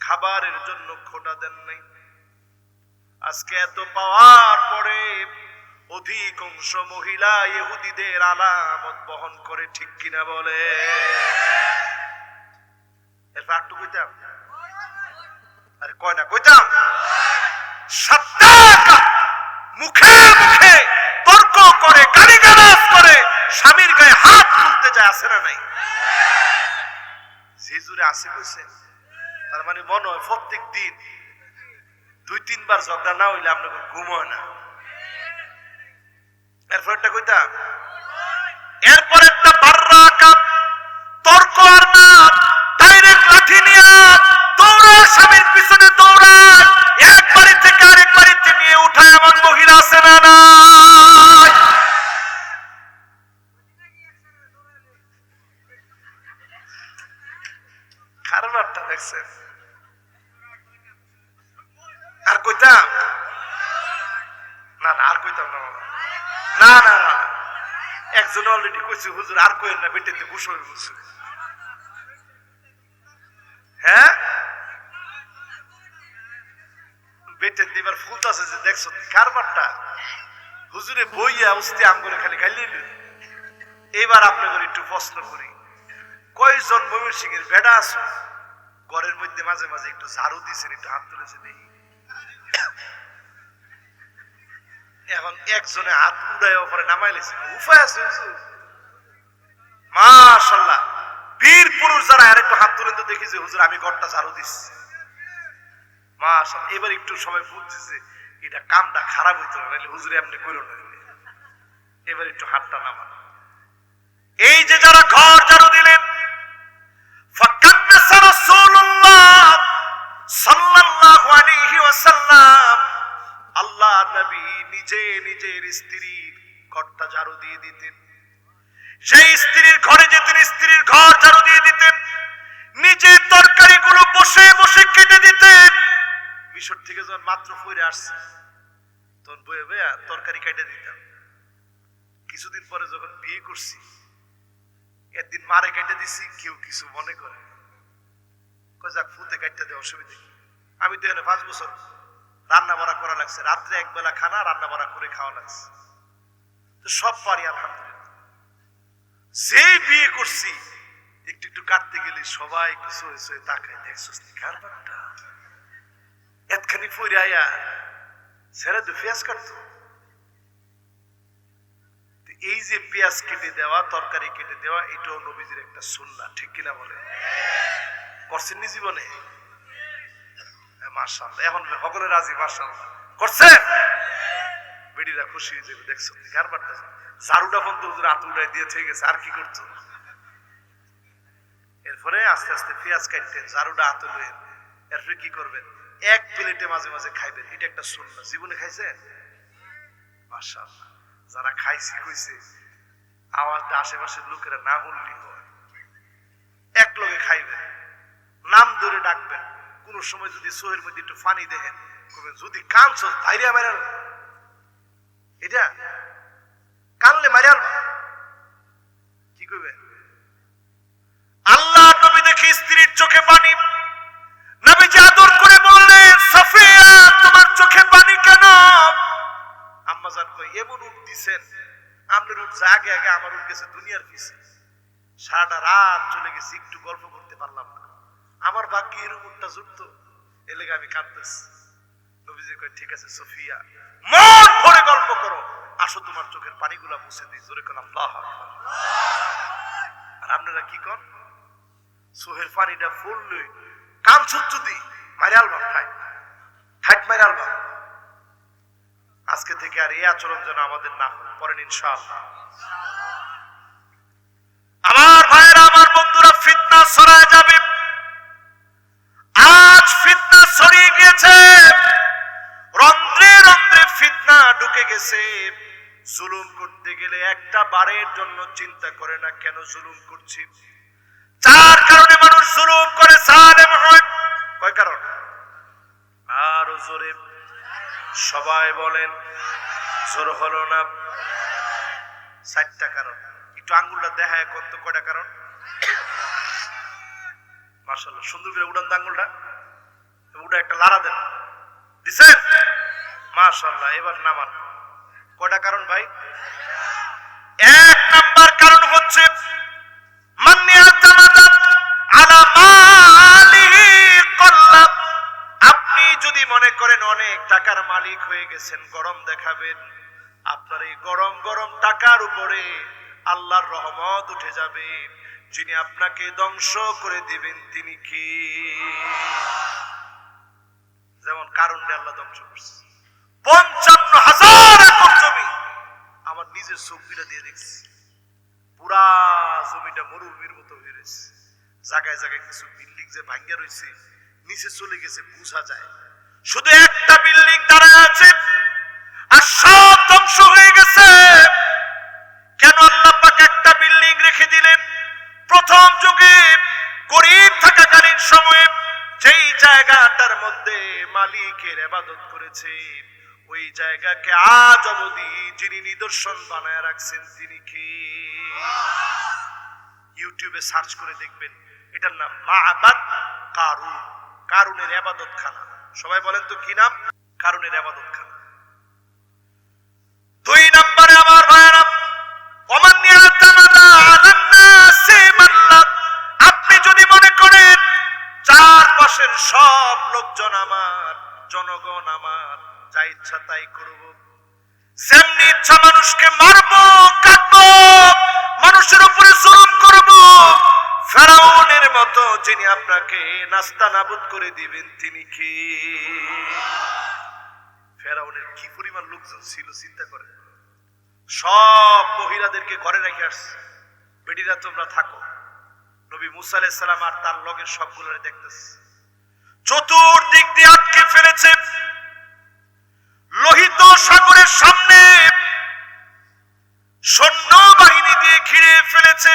খাবারের জন্য খোটা দেন নাই। আজকে এত পাওয়ার পরে অধিকাংশ মহিলা ইহুদিদের আলামত বহন করে, ঠিক কিনা বলে? এরপর একটু কইতাম, আরে কয় না কইতাম, মুখে মুখে তর্ক করে, গালিগালাজ করে, স্বামীর গায়ে হাত তুলতে যায়, আছে না নাই? যে জুড়ে আছে কইছে, তার মানে মনে হয় প্রত্যেক দিন 2-3 বার ঝগড়া না হইলে আপনাকে ঘুম হয় না। এরপর একটা কইতাম, এরপর একটা বাররাকা তর্ক আর না, ডাইরেক্ট লাঠি নিয়ে দৌড়ায়, স্বামীর পিছনে দৌড়ায়, এক বাড়ি থেকে আরেক বাড়িতে নিয়ে উঠায়। এমন মহিলা আছে না নাই? কারণটা দেখছেন? আর কইতাম না, না আর কইতাম না, না না না, একজন অলরেডি কইছে, হুজুর আর কইেন না, বেটেতে গুসল বলছে। হ্যাঁ, বেটের দিবার ফুল আছে যে দেখছো কারবারটা, হুজুরে বইয়া উস্তে আম করে খালি খাইলেন। এবার আপনাদের একটু প্রশ্ন করি, কয়জন ময়মনসিংহের বেড়া আছো ঘরের মধ্যে মাঝে মাঝে একটু ঝাড়ু দিয়েছেন, একটু হাত তুলেছে দেখি? এখন একজনে হাত উড়ায় ওপরে নামাইলেছে, উপায় আছে হুজুর? মাশাআল্লাহ, বীর পুরুষ যারা আর একটু হাত তুলেন তো দেখি যে হুজুর আমি ঘরটা ঝাড়ু দিচ্ছি। মাশাআল্লাহ, এবার একটু সবাই বুঝতেছে এটা কামটা খারাপ হইতো না, নাহলে হুজুর এমনি কইল না। এবার একটু হাতটা নামান। এই যে যারা ঘর ঝাড়ু দিলেন, ফাকান্নাসা রাসূলুল্লাহ সাল্লাল্লাহু আলাইহি ওয়াসাল্লাম, আল্লাহ নবী নিজে নিজের স্ত্রীর ঘরটা ঝাড়ু দিয়ে দিতেন। সেই স্ত্রীর ঘরে যেতেন, স্ত্রীর ঘর ঝাড়ু দিয়ে দিতেন, নিজের তরকারিগুলো বসে বসে কেটে দিতেন। মিশর থেকে যখন মাত্র ফিরে আসছে তখন বয়ে বয়ে তরকারি কেটে দিতাম। কিছুদিন পরে যখন বিয়ে করছি, একদিন মারে কেটে দিছি, কেউ কিছু মনে করে, যাক ফুতে কাটতে দেয়, অসুবিধা কি? আমি তো এখানে 5 বছর রান্না বাড়া করা লাগছে, রাত্রে একবেলা খানা রান্না বাড়া করে খাওয়া লাগছে, তো সব পারি আলহামদুলিল্লাহ। যেই বিয়ে করছি একটু একটু কাটতে গেলে সবাই একটু সয়ে সয়ে তাকায়, দেখছিস কারবারটা এতখানি ফইরে আয়া ছেড়ে তো পেঁয়াজ কাটতো। এই যে পেঁয়াজ কেটে দেওয়া, তরকারি কেটে দেওয়া, এটাও নবীজির একটা সুন্নাহ, ঠিক কিনা বলে? করছেন নি জীবনে? মাশাআল্লাহ, এখন সকলে রাজি, মাশাআল্লাহ করছেন। বেডিরা খুশি হয়ে যাবে, দেখছো কারবারটা। ঝাড়ুটা বন্ধ হুজুর হাত উড়াই দিয়ে থেকে গেছে, আর কি করছো? এরপরে আস্তে আস্তে পেঁয়াজ কাটতেন, ঝাড়ুটা হাতে লইেন, এরপরে কি করবেন? এক প্লেটে মাঝে মাঝে খাইবেন, এটা একটা সুন্নাহ। জীবনে খাইছেন? মাশাআল্লাহ, যারা খাইছি কইছে আওয়াজটা আশেপাশের লোকেরা না শুনলেই হয়। এক লগে খাইবেন, নাম ধরে ডাকবেন, কোন সময় যদি চোখের মধ্যে একটু পানি দেখেন যদি কানছো ধাইরিয়া মারাল, এটা কানলে মারাল কি করবে? আল্লাহ নবী দেখি স্ত্রীর চোখে পানি, নবীজি আদর করে বললেন, সাফিয়া তোমার চোখে পানি কেন? আম্মাজান কই, এমন উঠ দিছেন, আপনার উঠ আগে আগে আমার উঠ গেছে দুনিয়ার পিছে, সারাটা রাত চলে গেছি, একটু গল্প করতে পারলাম না, আমার ভাগ্যে এর উঠটা জুটতো, এর লেগে আমি কাঁদতেছি। নবীজি কই, ঠিক আছে সফিয়া, মন ভরে গল্প করো, আসো তোমার চোখের পানিগুলা মুছে দিই। জোরে কোন আল্লাহু আকবার। আর আপনারা কি কর? চোখের পানিটা ফুললে কান ছুচ্ছু দি মাইরাল ভাব, ঠাইট মাইরাল ভাব। আজকে থেকে আর এই আচরণ যেন আমাদের না হয়, পরেন ইনশাআল্লাহ। আমার ভাইরা, আমার বন্ধুরা, ফিতনা ছড়ায় যাবে। আজ ফিতনা ছড়িয়ে গিয়েছে, রন্ধ্রে রন্ধ্রে ফিতনা ঢুকে গেছে। জুলুম করতে গেলে একটা বারের জন্য চিন্তা করে না কেন জুলুম করছি। 4 কারণে মানুষ জুলুম করে, জালেম হয়। কয় কারণ? আরো জোরে সবাই বলেন, জোর হলো না। 4টা কারণ। একটু আঙ্গুলটা দেখায় কত কয়টা কারণ? মাশাআল্লাহ, সুন্দর করে উড়ান আঙ্গুলটা। উপরে একটা লাড়া দেন, দিছেন? মাশাআল্লাহ। এবার নামান। কয়টা কারণ ভাই? এক নাম্বার কারণ হচ্ছে মান ইয়াতামাদা আলা মালিহি কল্লাব। আপনি যদি মনে করেন অনেক টাকার মালিক হয়ে গেছেন, গরম দেখাবেন, আপনার এই গরম গরম টাকার উপরে আল্লাহর রহমত উঠে যাবে। যিনি আপনাকে ধ্বংস করে দিবেন তিনি কি? যেমন কারণে আল্লাহ ধ্বংস করছে। 55,000 একর জমি আমার নিজের চোখ দিয়ে দেখছি, পুরা জমিটা মরুভূমির মতো হয়ে রয়েছে। জায়গায় জায়গায় কিছু বিল্ডিং যে ভাঙ্গা রয়েছে, নিচে চলে গেছে, বোঝা যায়। শুধু একটা বিল্ডিং দাঁড়ায় আছে, আর সব ধ্বংস হয়ে গেছে। কেন আল্লাহ পাক একটা বিল্ডিং রেখে দিলেন? প্রথম যুগে গরীব থাকাকালীন সময়ে যেই জায়গাটার মধ্যে মালিকের ইবাদত করেছে, ওই জায়গাকে আজ অবধি যিনি নিদর্শন বানায় রাখছেন তিনি কি? ইউটিউবে সার্চ করে দেখবেন, এটার নাম মা'বাদ কারুন, কারুনের ইবাদতখানা। সবাই বলেন তো কি নাম? কারুনের ইবাদতখানা। দুই নম্বরে আমার ভাইরা, ওমান ইয়াতামাদা আলান নাসি মাল্লাক। আপনি যদি মনে করেন চারপাশের সব লোকজন আমার, জনগণ আমার, যা ইচ্ছা তাই করব, যেমনি ইচ্ছা মানুষকে মারবো, কাটবো, মানুষের উপরে জুলুম করব, ফেরাউনের মতো যিনি আপনাকে নাস্তানাবুদ করে দিবেন তিনি কি? ফেরাউনের কি পরিমাণ লোকজন ছিল চিন্তা করেন। সব মহিলাদেরকে ঘরে রেখে আসছে, বেটিরা তোমরা থাকো। নবী মুসা আলাইহিস সালাম আর তার লগের সবগুলোরে দেখতেছে, চতুর্দিক দিয়ে আটকে ফেলেছে, লোহিত সাগরের সামনে সৈন্য বাহিনী দিয়ে ঘিরে ফেলেছে।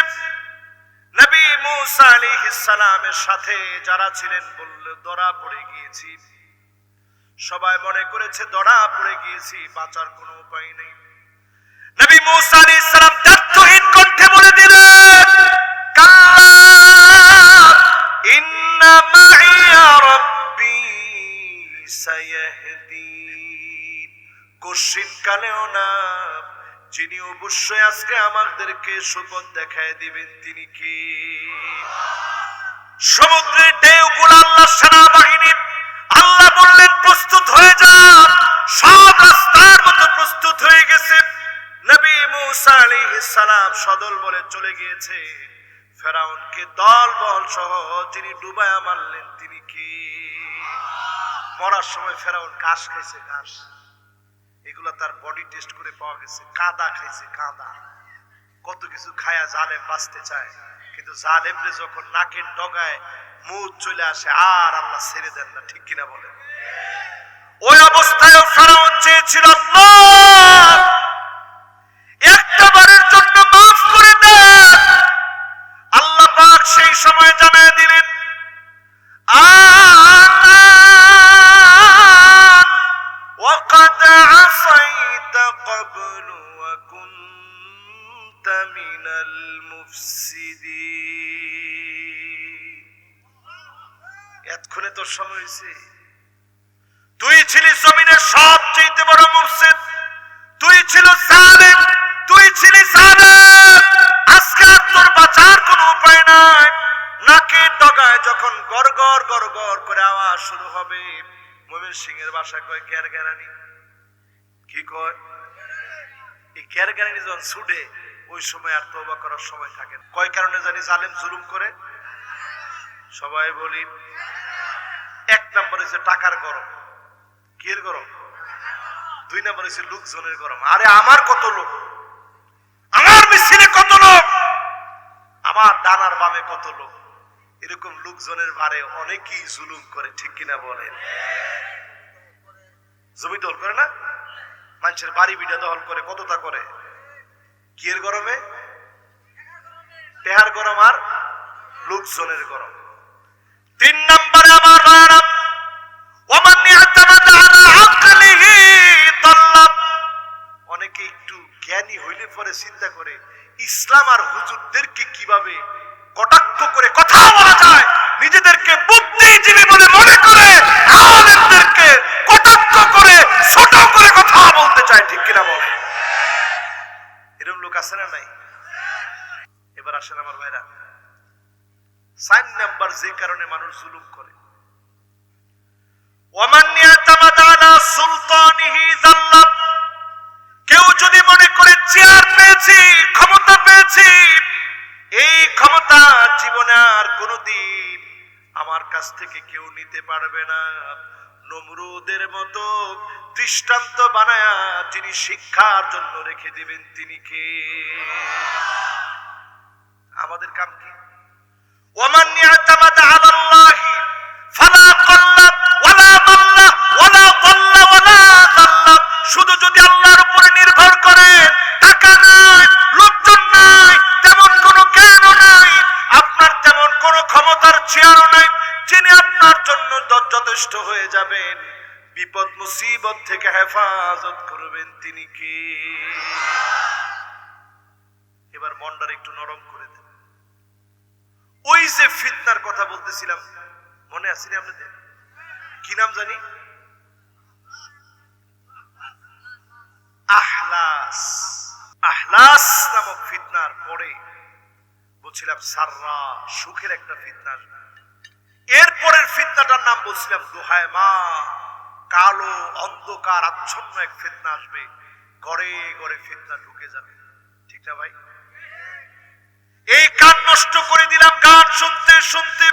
নবী মুসা আলাইহিস সালামের সাথে যারা ছিলেন বলল, ধরা পড়ে গিয়েছি। সবাই মনে করেছে ধরা পড়ে গিয়েছি, বাঁচার কোনো উপায় নেই। নবী মুসা আলাইহিস সালাম দায়িত্বহীন কণ্ঠে বলে দিলেন, কাল্লা ইন্না মাইয়া রাব্বী সায়াহদিন। কোশ্চিন কালেও না, যিনি অবশ্যই আজকে আমাদেরকে সুপথ দেখায় দিবেন তিনি কি? সমুদ্রের ঢেউগুলো আল্লাহর সেনাবাহিনী। আল্লাহ বললেন প্রস্তুত হয়ে যান, সব রাস্তার মতো প্রস্তুত হয়ে গেছে। নবী মুসা আলাইহিস সালাম সদল বলে চলে গিয়েছে। ফেরাউনকে দল বল সহ যিনি ডুবায়া মারলেন তিনি কি? মরার সময় ফেরাউন ঘাস খাইছে, ঘাস। এগুলা তার বডি টেস্ট করে পাওয়া গেছে। কাদা খাইছে, কাদা। কত কিছু খায়া জালেম বাঁচতে চায়, কিন্তু জালেমরে যখন নাকের ডগায় মুখ চলে আসে আর আল্লাহ ছেড়ে দেন না, ঠিক কিনা বলেন? ওই অবস্থায় ফেরাউন চেয়েছিল, আল্লাহ একটা বারের জন্য মাফ করে দেন। আল্লাহ পাক সেই সময় জানায় দিলেন, وقد عصيت قبل وكنت من المفسدين। এতক্ষণে তোর সময় হয়েছে। তুই ছিলি জমিনের সবচেয়ে বড় মুফসিদ, তুই ছিল জালেম, তুই ছিলি জালেম। আজকে আর তোর বাঁচার কোনো উপায় নাই। নাকের ডগায় যখন গড়গড় গড়গড় করে আওয়াজ শুরু হবে, মুমিন সিংহের ভাষায় কয় গ্যারগ্যারানি। কি কয়? এই গ্যারগ্যারানি যখন ছুটে, ওই সময় আর তওবা করার সময় থাকে না। কয় কারণে জানি জালেম জুলুম করে? সবাই বলি, এক নম্বর হচ্ছে টাকার গরম। কি এর গরম? দুই নম্বর হচ্ছে লোকজনের গরম। আরে আমার কত লোক, আমার মিছিলে কত লোক, আমার ডানার বামে কত লোক। এরকম লোকজনের ভারে অনেকেই জুলুম করে, ঠিক কিনা বলেন? জমি দখল করে না, মানুষের বাড়ি বিড়া দখল করে, কতটা করে? কি এর গরমে? টেহার গরম আর লোকজনের গরম। তিন নম্বরে আমার ভাইরা, ওমান ইয়াতামাদা আলা আকলিহি দাল্লা। অনেকে একটু জ্ঞানী হইলে পরে চিন্তা করে ইসলাম আর হুজুরদেরকে কিভাবে কটাক্ষ করে কথা বলা যায়, নিজেদেরকে বুদ্ধিজীবী বলে মনে করে। আসেন আমার ভাইরা। 4 নাম্বার যে কারণে মানুষ জুলুম করে, ওয়ামান ইয়াতামাদা আলা সুলতানিহি যাল্লা, কেউ যদি মনে করে চেয়ার পেয়েছি, ক্ষমতা পেয়েছি, এই ক্ষমতা জীবনে আর কোনোদিন আমার কাছ থেকে কেউ নিতে পারবে না, নমরুদের মতো দৃষ্টান্ত বানায়া যিনি শিক্ষার জন্য রেখে দিবেন তিনি কে? আমাদের কাম কি? ওয়ামান ইয়াতামাদা আলাল্লাহি ফালা কাল্লা ওয়ালা মাল্লা ওয়ালা দাল্লা ওয়ালা দাল্লা, শুধু যদি আল্লাহর উপরে নির্ভর করে, টাকা নাই, লোকজন নাই, তেমন কোনো জ্ঞানও নাই, আপনার তেমন কোনো ক্ষমতার চেয়ারও নাই, যিনি আপনার জন্য যথেষ্ট হয়ে যাবেন, বিপদ মুসিবত থেকে হেফাজত করবেন তিনি কে? এবার মনটার একটু নরম করে দেন। ওই যে ফিতনার কথা বলতেছিলাম, মনে আছে না আপনাদের? কি নাম জানি? আহলাস। আহলাস নামক ফিতনার পরে বলছিলাম সাররা, সুখের একটা ফিতনা। এরপরের ফিতনাটার নাম বলছিলাম দুহায়মা, কালো অন্ধকার আচ্ছন্ন এক ফিতনা আসবে, ঘরে ঘরে ফিতনা ঢুকে যাবে। ঠিক না ভাই? এই কান নষ্ট করে দিলাম গান শুনতে শুনতে,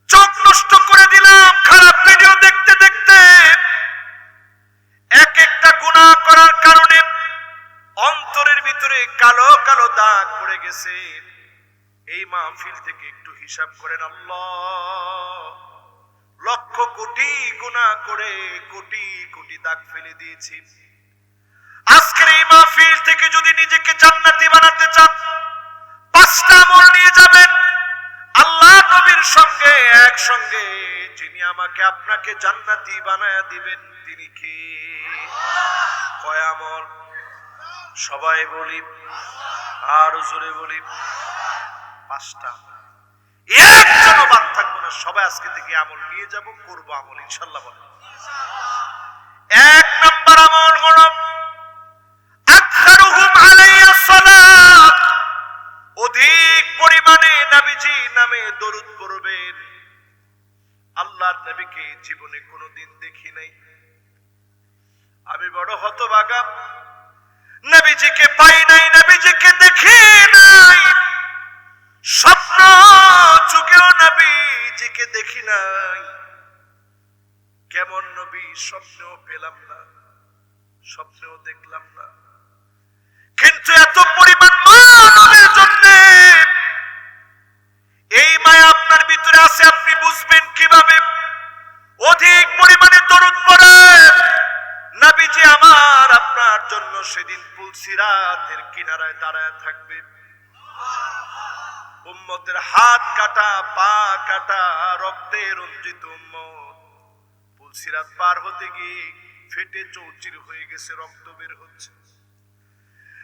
চোখ নষ্ট করে দিলাম খারাপ ভিডিও দেখতে দেখতে, এক একটা গুনাহ করার কারণে অন্তরের ভিতরে কালো কালো দাগ পড়ে গেছে। এই মাহফিল থেকে একটু হিসাব করেন, আল্লাহ লক্ষ কোটি গুনাহ করে কোটি কোটি দাগ ফেলে দিয়েছি। আজকের এই মাহফিল থেকে যদি নিজেকে জান্নাতি বানাতে চান, 5টা আমল নিয়ে যাবেন আল্লাহ নবীর সঙ্গে একসঙ্গে, যিনি আমাকে আপনাকে জান্নাতি বানায়া দিবেন তিনি কে? কয় আমল? সবাই বলি, আর জোরে বলি, 5টা। একজনও বাদ থাকবো না, সবাই আজকে থেকে আমল নিয়ে যাব, করবো আমল ইনশাআল্লাহ। বলে 1 নাম্বার আমল হলো আকসারুহুম আলাইয়া সালাত, অধিক পরিমাণে নবীজি নামে দরুদ পড়বেন। আল্লাহর নবীকে জীবনে কোনোদিন দেখি নাই, আমি বড় হতভাগা, নবীজিকে পাই নাই, নবীজিকে দেখি নাই, স্বপ্ন যুগেও নবীজিকে দেখি নাই। কেমন নবী স্বপ্নেও পেলাম না, স্বপ্নেও দেখলাম না, কিন্তু এত পরিমাণ মায়া নবীর জন্য। এই মায়া আপনার ভিতরে আছে, আপনি বুঝবেন কিভাবে? অধিক পরিমাণে দরুদ পড়েন। নবীজি আমার আপনার জন্য সেদিন পুলসিরাতের কিনারায় দাঁড়ায় থাকবে, উম্মতের হাত কাটা, পা কাটা, রক্তে রঞ্জিত উম্মত পুলসিরাত পার হতে গিয়ে ফেটে চৌচির হয়ে গেছে, রক্ত বের হচ্ছে।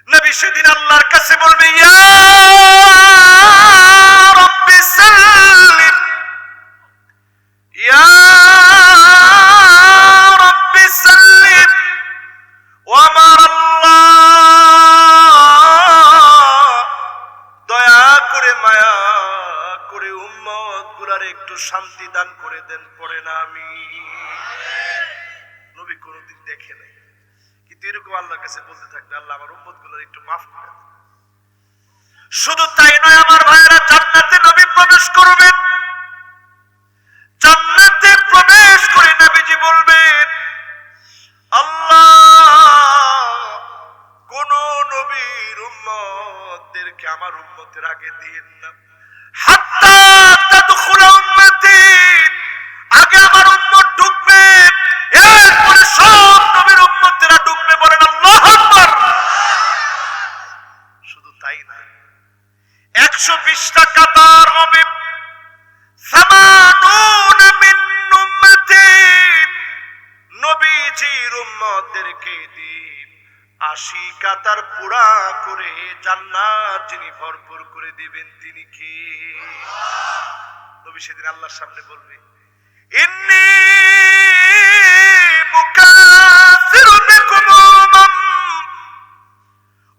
নবী সেদিন আল্লাহর কাছে বলবে, ইয়া রাব্বি সাল্লিম, ইয়া রাব্বি সাল্লিম। ও আমার আল্লাহ, দয়া করে মায়া করে উম্মত গুলার একটু শান্তি দান করে দেন। পড়ে না আমি নবী কোনদিন দেখে নাই, কিন্তু এরকম আল্লাহর কাছে বলতে থাকবে, আল্লাহ আমার উম্মত গুলার একটু মাফ করে দেন। শুধু তাই নয় আমার ভাইয়েরা, জান্নাতে নবী প্রবেশ করবেন। জান্নাতে প্রবেশ করে নবীজি বলবেন, আল্লাহ কোন নবীর উম্মতদেরকে আমার উম্মতের আগে দিয়েন না, হাত্তা তাদখুলা উম্মতি, আগে আমার উম্মত ঢুকবে, এরপরে সব নবীর উম্মতেরা ঢুকবে। বলেন আল্লাহু আকবার। শুধু তাই না, 120টা কাতার হবে, 80 মিন উম্মতি, নবীজির উম্মতদেরকে দিন 80 কাতার পুরা করে জান্নাত যিনি ভরপুর করে দিবেন তিনি কে? নবী সেদিন আল্লাহর সামনে বলবে, ইন্নী মুকাসিরুন বিকুম উমাম,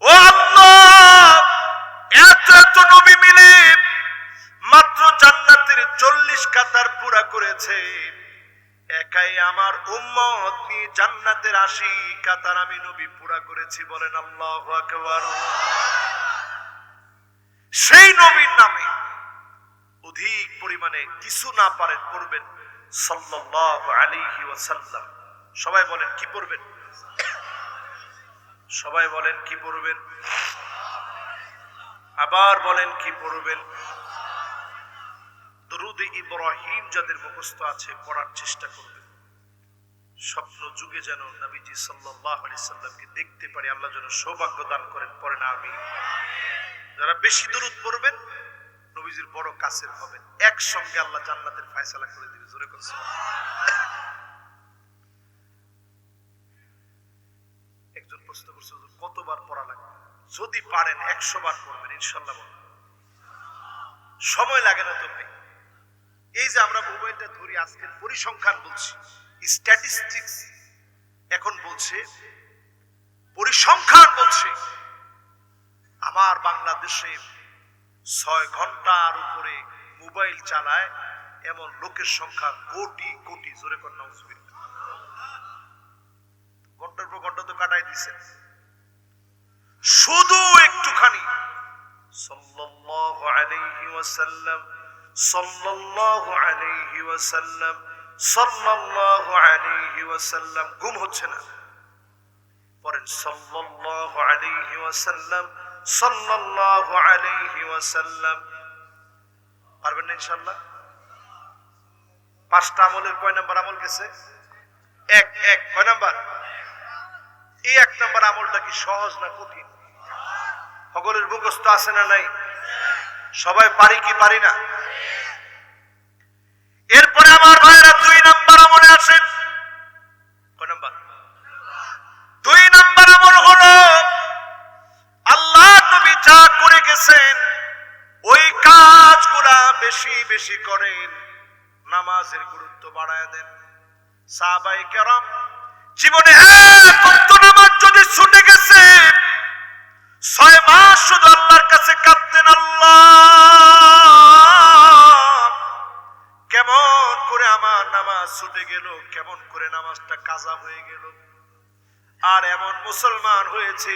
ও আল্লাহ এত একাই আমার উম্মত নিয়ে জান্নাতের ৮০ কাতার আমি নবী পুরা করেছি, বলেন আল্লাহু আকবার। সেই নবীর নামে অধিক পরিমাণে কিছু না পারেন পড়বেন সাল্লাল্লাহু আলাইহি ওয়াসাল্লাম। সবাই বলেন কি পড়বেন? সবাই বলেন কি পড়বেন? আবার বলেন কি পড়বেন? দরুদে ইব্রাহিম যাদের মুখস্থ আছে পড়ার চেষ্টা করবেন। স্বপ্ন যুগে যেন নবীজি সাল্লাল্লাহু আলাইহি সাল্লামকে দেখতে পারি, আল্লাহ যেন সৌভাগ্য দান করেন, পড়েন আমিন। যারা বেশি দরুদ পড়বেন নবীজির বড় কাছের হবেন, একসঙ্গে আল্লাহ জান্নাতের ফয়সালা করে দিবে। জোরে করে সুবহানাল্লাহ। একজন প্রশ্ন করছে কতবার পড়া লাগবে? যদি পারেন ১০০ বার পড়বেন ইনশাআল্লাহ। সময় লাগে না তো ভাই। এই যে আমরা মোবাইলটা ধরি, আজকের পরিসংখ্যান বলছি, স্ট্যাটিস্টিক্স এখন বলছে, পরিসংখ্যান বলছে আমার বাংলাদেশে ৬ ঘন্টার উপরে মোবাইল চালায় এমন লোকের সংখ্যা কোটি কোটি। জোরে কর নাউজুবিল্লাহ। ঘন্টার পর ঘন্টা তো কাটাই দিচ্ছেন। শুধু একটুখানি সাল্লাল্লাহু আলাইহি ওয়াসাল্লাম, সাল্লাল্লাহু আলাইহি ওয়াসাল্লাম, সাল্লাল্লাহু আলাইহি ওয়াসাল্লাম, ঘুম হচ্ছে না। পড়েন সাল্লাল্লাহু আলাইহি ওয়াসাল্লাম, সাল্লাল্লাহু আলাইহি ওয়াসাল্লাম। পারবেন না ইনশাআল্লাহ? ৫টা আমলের কয় নাম্বার আমল গেছে? এক। কয় নাম্বার? এই ১ নাম্বার আমলটা কি সহজ না কঠিন? সকলের মুখস্থ আছে না নাই? সবাই পারি কি পারি না? এরপরে আমার ভাইরা ২ নাম্বার আমলে আসেন। কয় নাম্বার? ২ নাম্বার আমল হলো আল্লাহ নবী যা করে গেছেন ওই কাজগুলা বেশি বেশি করেন, নামাজের গুরুত্ব বাড়ায় দেন। সাহাবায়ে কেরাম জীবনে এক ওয়াক্ত নামাজ যদি ছুটে গেছে ৬ মাস শুধু আল্লাহর কাছে কাঁদতেন, আল্লাহ কেমন করে আমার নামাজ ছুটে গেল, কেমন করে নামাজটা কাজা হয়ে গেল। আর এমন মুসলমান হয়েছে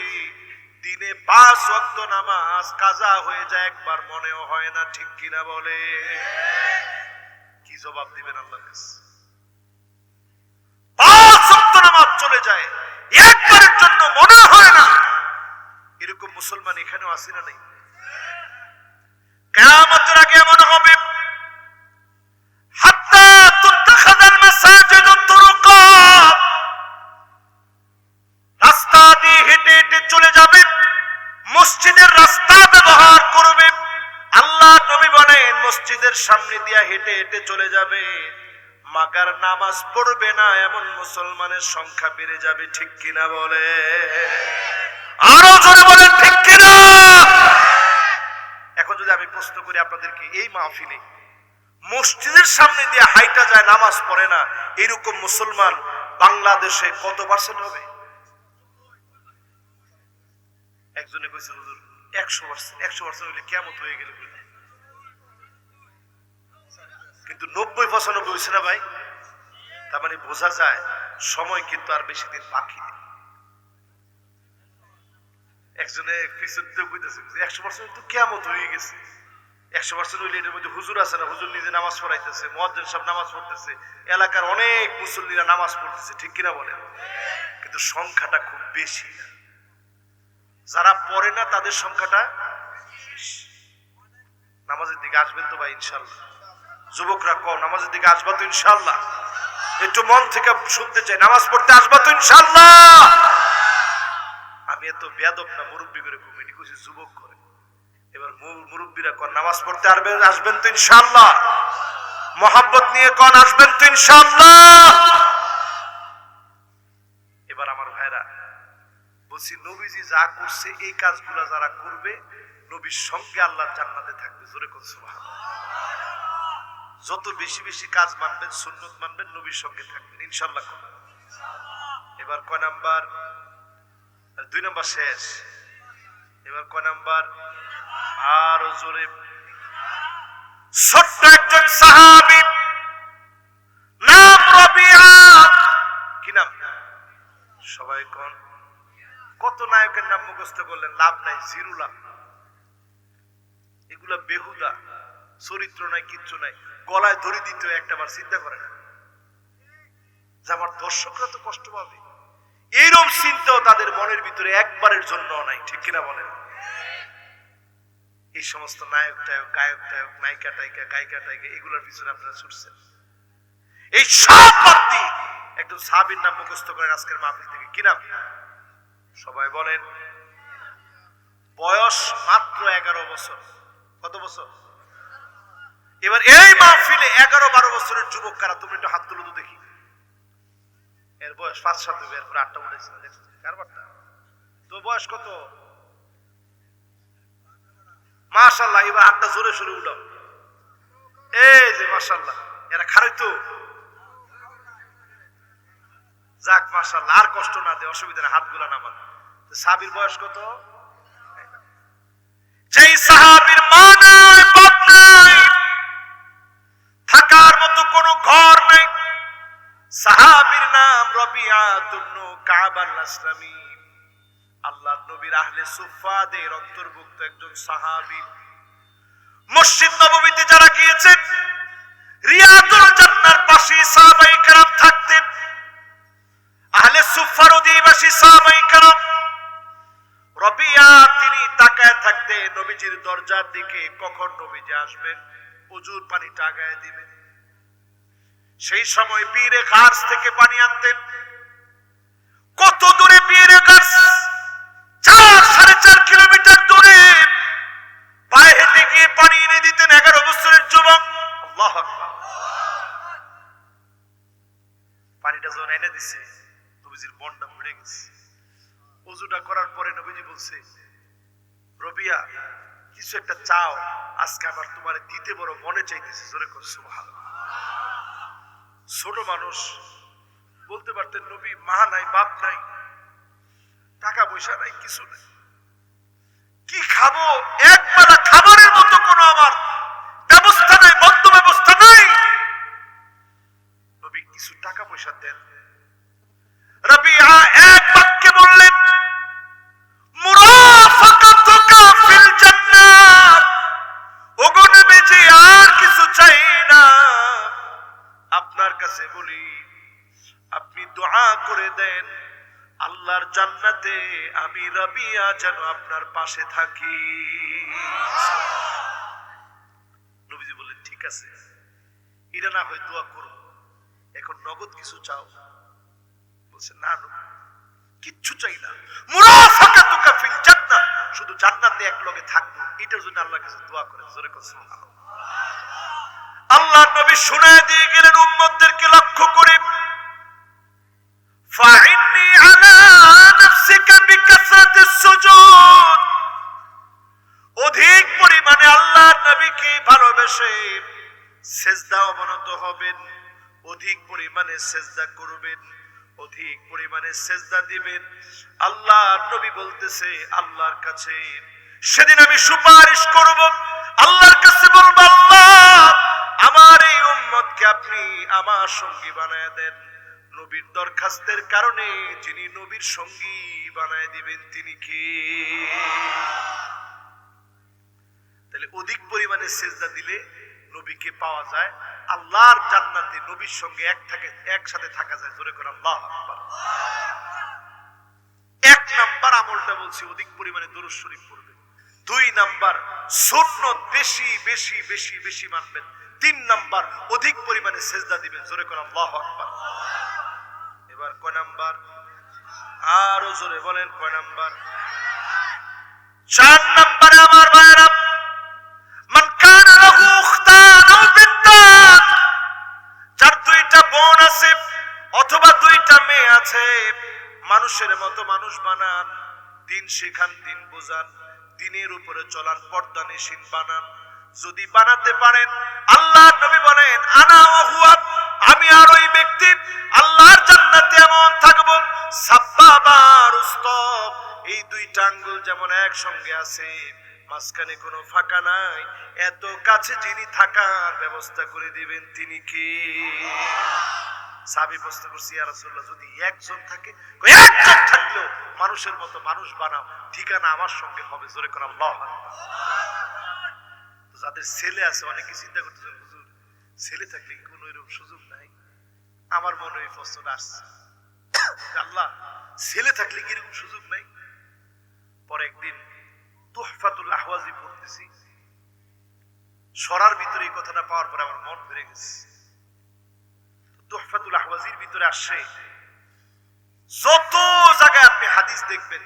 দিনে ৫ ওয়াক্ত নামাজ কাজা হয়ে যায়, একবার মনেও হয় না, ঠিক কিনা বলে? কি জবাব দিবেন আল্লাহর কাছে? ৫ ওয়াক্ত নামাজ চলে যায়, একবারের জন্য মনে হয় না। এরকম মুসলমান এখানেও আছে না নাই? কিয়ামতের আগে এমন হবে হাত্তা তুত্তাখাযাল মাসাজিদু তুরুকা, রাস্তা দিয়ে হেঁটে হেঁটে চলে যাবে, মসজিদের রাস্তা ব্যবহার করবে। আল্লাহ নবী বলেন মসজিদের সামনে দিয়ে হেঁটে হেঁটে চলে যাবে, মাগার নামাজ পড়বে না এমন মুসলমানের সংখ্যা বেড়ে যাবে, ঠিক কিনা বলে? আরো জোরে বলেন ঠিক কিনা? এখন যদি আমি প্রশ্ন করি আপনাদেরকে, এই মাহফিলে মসজিদের সামনে দিয়ে হাইটা যায় নামাজ পড়ে না এরকম মুসলমান বাংলাদেশে কত পার্সেন্ট হবে? একজনে কইছে হুজুর ১০০%। ১০০% হইলে কিয়ামত হয়ে গেল। কিন্তু ৯০-৯৫ হইছে না ভাই? তার মানে বোঝা যায় সময় কিন্তু আর বেশি দিন বাকি নেই। একজনে পিছন দিয়ে কইতেছে ১০০% তো কিয়ামত হয়ে গেছে। ১০০% হইলে এর মধ্যে হুজুর আছে না? হুজুর নিজে নামাজ পড়াইতেছে, মুয়াজ্জিন সাহেব নামাজ পড়তেছে, এলাকার অনেক মুসল্লিরা নামাজ পড়তেছে, ঠিক কিনা বলেন? কিন্তু সংখ্যাটা খুব বেশি না। যারা পড়ে না তাদের সংখ্যাটা বেশি। নামাজের দিকে আসবেন তো ভাই ইনশাআল্লাহ? যুবকরা কও নামাজের দিকে আসবা তো ইনশাআল্লাহ? একটু মন থেকে শুনতে চাই, নামাজ পড়তে আসবা তো ইনশাআল্লাহ? আমি এত বেয়াদব না, মুরব্বী করে কমিটি কইছি যুবক করে। এবার মুরব্বীরা কোন নামাজ পড়তে আসবেন তো ইনশাআল্লাহ? মোহাব্বত নিয়ে কোন আসবেন তো ইনশাআল্লাহ? এবার আমার ভাইরা বলছি, নবীজি যা করছে এই কাজগুলা যারা করবে নবীর সঙ্গে আল্লাহর জান্নাতে থাকবে। জোরে কোন সুবহানাল্লাহ। যত বেশি বেশি কাজ মানবেন, সুন্নত মানবেন, নবীর সঙ্গে থাকবেন ইনশাআল্লাহ। এবার কয় নাম্বার? ২ নাম্বার শেষ। এবার কয় নাম্বার? আরো জোরে। ছোট্ট একজন সাহাবী নাম রবিআ মুখস্থ করলেন, লাভ নাই, জিরো লাভ। এগুলা বেহুদা, চরিত্র নাই, কিচ্ছু নাই। গলায় ধরে দিতে একটাবার চিন্তা করে না যে আমার দর্শকরা তো কষ্ট পাবে, এইরকম চিন্তাও তাদের মনের ভিতরে একবারের জন্য নাই। ঠিক কিনা বলেন? এই সমস্ত নায়ক টায়ক, গায়ক টায়ক, নায়িকা টায়িকা, গায়িকা টায়িকা, এগুলোর পিছনে আপনারা ছুটছেন। এই সব বাদ দিয়ে একজন সাহাবীর নাম মুখস্থ করেন আজকের মাহফিল থেকে। কি নাম? সবাই বলেন। বয়স মাত্র 11 বছর। কত বছর? এবার এই মাহফিলে 11-12 বছরের যুবক কারা? তুমি একটু হাত তুলো তো দেখি। এর বয়স 5-7 হবে, এরপরে 8টা উঠেছিল। দেখছো কারবারটা? তো বয়স কত? মাশাআল্লাহ। এবার 8টা জোরে সরে উঠাও। এই যে মাশাআল্লাহ, এরা খারাই তো। যাক মাশাআল্লাহ, আর কষ্ট না দে, অসুবিধা না, হাতগুলা নামান। সাহাবীর বয়স কত? যেই সাহাবীর মা নাই, বাপ নাই, থাকার মতো কোনো ঘর নাই, সাহাবীর নাম রবিআ ইবনে কাব আল-আসলামী। আল্লাহর নবীর আহলে সুফফাদের অন্তর্ভুক্ত একজন সাহাবী। মসজিদ নববীতে যারা গিয়েছেন, রিয়াদুল জান্নার পাশে সাহাবায়ে কেরাম থাকতেন। আহলে সুফফার অধিবাসী সাহাবায়ে কেরাম। রবিআ তিনি তাকায় থাকতেন নবীজির দরজার দিকে, কখন নবীজি আসবেন, ওযুর পানিটা আগায় দিবেন। সেই সময় বীরে গাছ থেকে পানি আনতেন। কত দূরে বীরে গাছ? 4-4.5 কিলোমিটার দূরে পায়ে হেঁটে গিয়ে পানি এনে দিতেন 11 বছরের যুবক। আল্লাহু আকবার। পানিটা যখন এনে দিছে, নবীজির মনটা ভরে গেছে। ওযুটা করার পরে নবীজি বলছে, রবিআ কিছু একটা চাও, আজকে আমার তোমারে দিতে বড় মনে চাইতেছে। জোরে কর সুবহানাল্লাহ। ছোট মানুষ, বলতে পারতেন নবী মা নাই, বাপ নাই, টাকা পয়সা নাই, কিছু নাই, কি খাবো, একবেলা খাবারের মতো কোনো আমার ব্যবস্থা নাই, বন্ধ ব্যবস্থা নাই। নবী কিছু টাকা পয়সা দেন। রবিআ এক বাক্যে বললেন, মুরাফাকাতুকা ফিল জান্নাত। ওগো নবীজি, আর কিছু চাই না, আপনার কাছে বলি আপনি দোয়া করে দেন আল্লাহর জান্নাতে আমি রবিআ যেন আপনার পাশে থাকি। নবীজি বললেন, ঠিক আছে, এটা না হয় দোয়া করো, এখন নগদ কিছু চাও। বলছে, না কিচ্ছু চাই না, মুরাফাকাতুকা ফিল জান্নাত, শুধু জান্নাতে একলগে থাকবো, এটার জন্য আল্লাহর কাছে দোয়া করেন। জোরে করে সুবহানাল্লাহ। আল্লাহর নবী শুনায় দিয়ে গেলেন উম্মতদেরকে লক্ষ্য করে, ফাইন্নি আলা নাফসিকা বিকাসরাতিস সুজুদ। অধিক পরিমাণে আল্লাহর নবীকে ভালোবেসে সিজদা অবনত হবেন, অধিক পরিমাণে সিজদা করবেন, অধিক পরিমাণে সিজদা দিবেন। আল্লাহর নবী বলতেছে আল্লাহর কাছে, সেদিন আমি সুপারিশ করব, আল্লাহর কাছে বলবো, আল্লাহ আমার এই উম্মতকে আপনি আমার সঙ্গী বানায় দেন। নবীর দরখাস্তের কারণে যিনি নবীর সঙ্গী বানায় দিবেন তিনি কে? তাহলে অধিক পরিমাণে সিজদা দিলে নবীকে পাওয়া যায়, আল্লাহর জান্নাতে নবীর সঙ্গে একসাথে থাকা যায়। জোরে করে আল্লাহু আকবার। 1 নাম্বার আমলটা বলছি, অধিক পরিমাণে দরুদ শরীফ পড়বেন। 2 নাম্বার সুন্নাত বেশি বেশি বেশি বেশি মানবেন। 3 নাম্বার অধিক পরিমাণে সিজদা দিবেন। জোরে করে আল্লাহু আকবার। এবার কয় নাম্বার? আরো জোরে বলেন, কয় নাম্বার? 4 নাম্বারে আমার ভাইরা, মান কানা লাহু উখতান আও বিনতান, যার 2টা বোন আছে অথবা 2টা মেয়ে আছে, মানুষের মতো মানুষ বানান, দিন শেখান, দিন বোঝান, দিনের উপরে চলান, পর্দানিশীন বানান। যদি বানাতে পারেন, আল্লাহর নবী বলেন, আনা ওয়া হুয়া, আমি আর ওই ব্যক্তি আল্লাহর জান্নাতে এমন থাকব, সাব্বাবা রুস্তব, এই 2টা আঙ্গুল যেমন একসঙ্গে আছে, মাঝখানে কোনো ফাঁকা নাই, এত কাছে যিনি থাকার ব্যবস্থা করে দিবেন তিনি কে? সাহাবী প্রশ্ন করছে, ইয়া রাসূলুল্লাহ, যদি একজন থাকে, একজন থাকলেও মানুষের মতো মানুষ বানাও, ঠিকানা আমার সঙ্গে হবে। জোরে করে আল্লাহু আকবার। যাদের ছেলে আছে অনেকে চিন্তা করতেছেন, হুজুর ছেলে থাকলে কোন এরকম সুযোগ নাই। আমার মনে এই প্রশ্নটা আসছে, আল্লাহ ছেলে থাকলে কি এরকম সুযোগ নাই? পরে একদিন তুহফাতুল আহওয়াজি পড়তেছি, সরার ভিতরে এই কথাটা পাওয়ার পরে আমার মন ভরে গেছে। তুহফাতুল আহওয়াজির ভিতরে আসছে, যত জায়গায় আপনি হাদিস দেখবেন,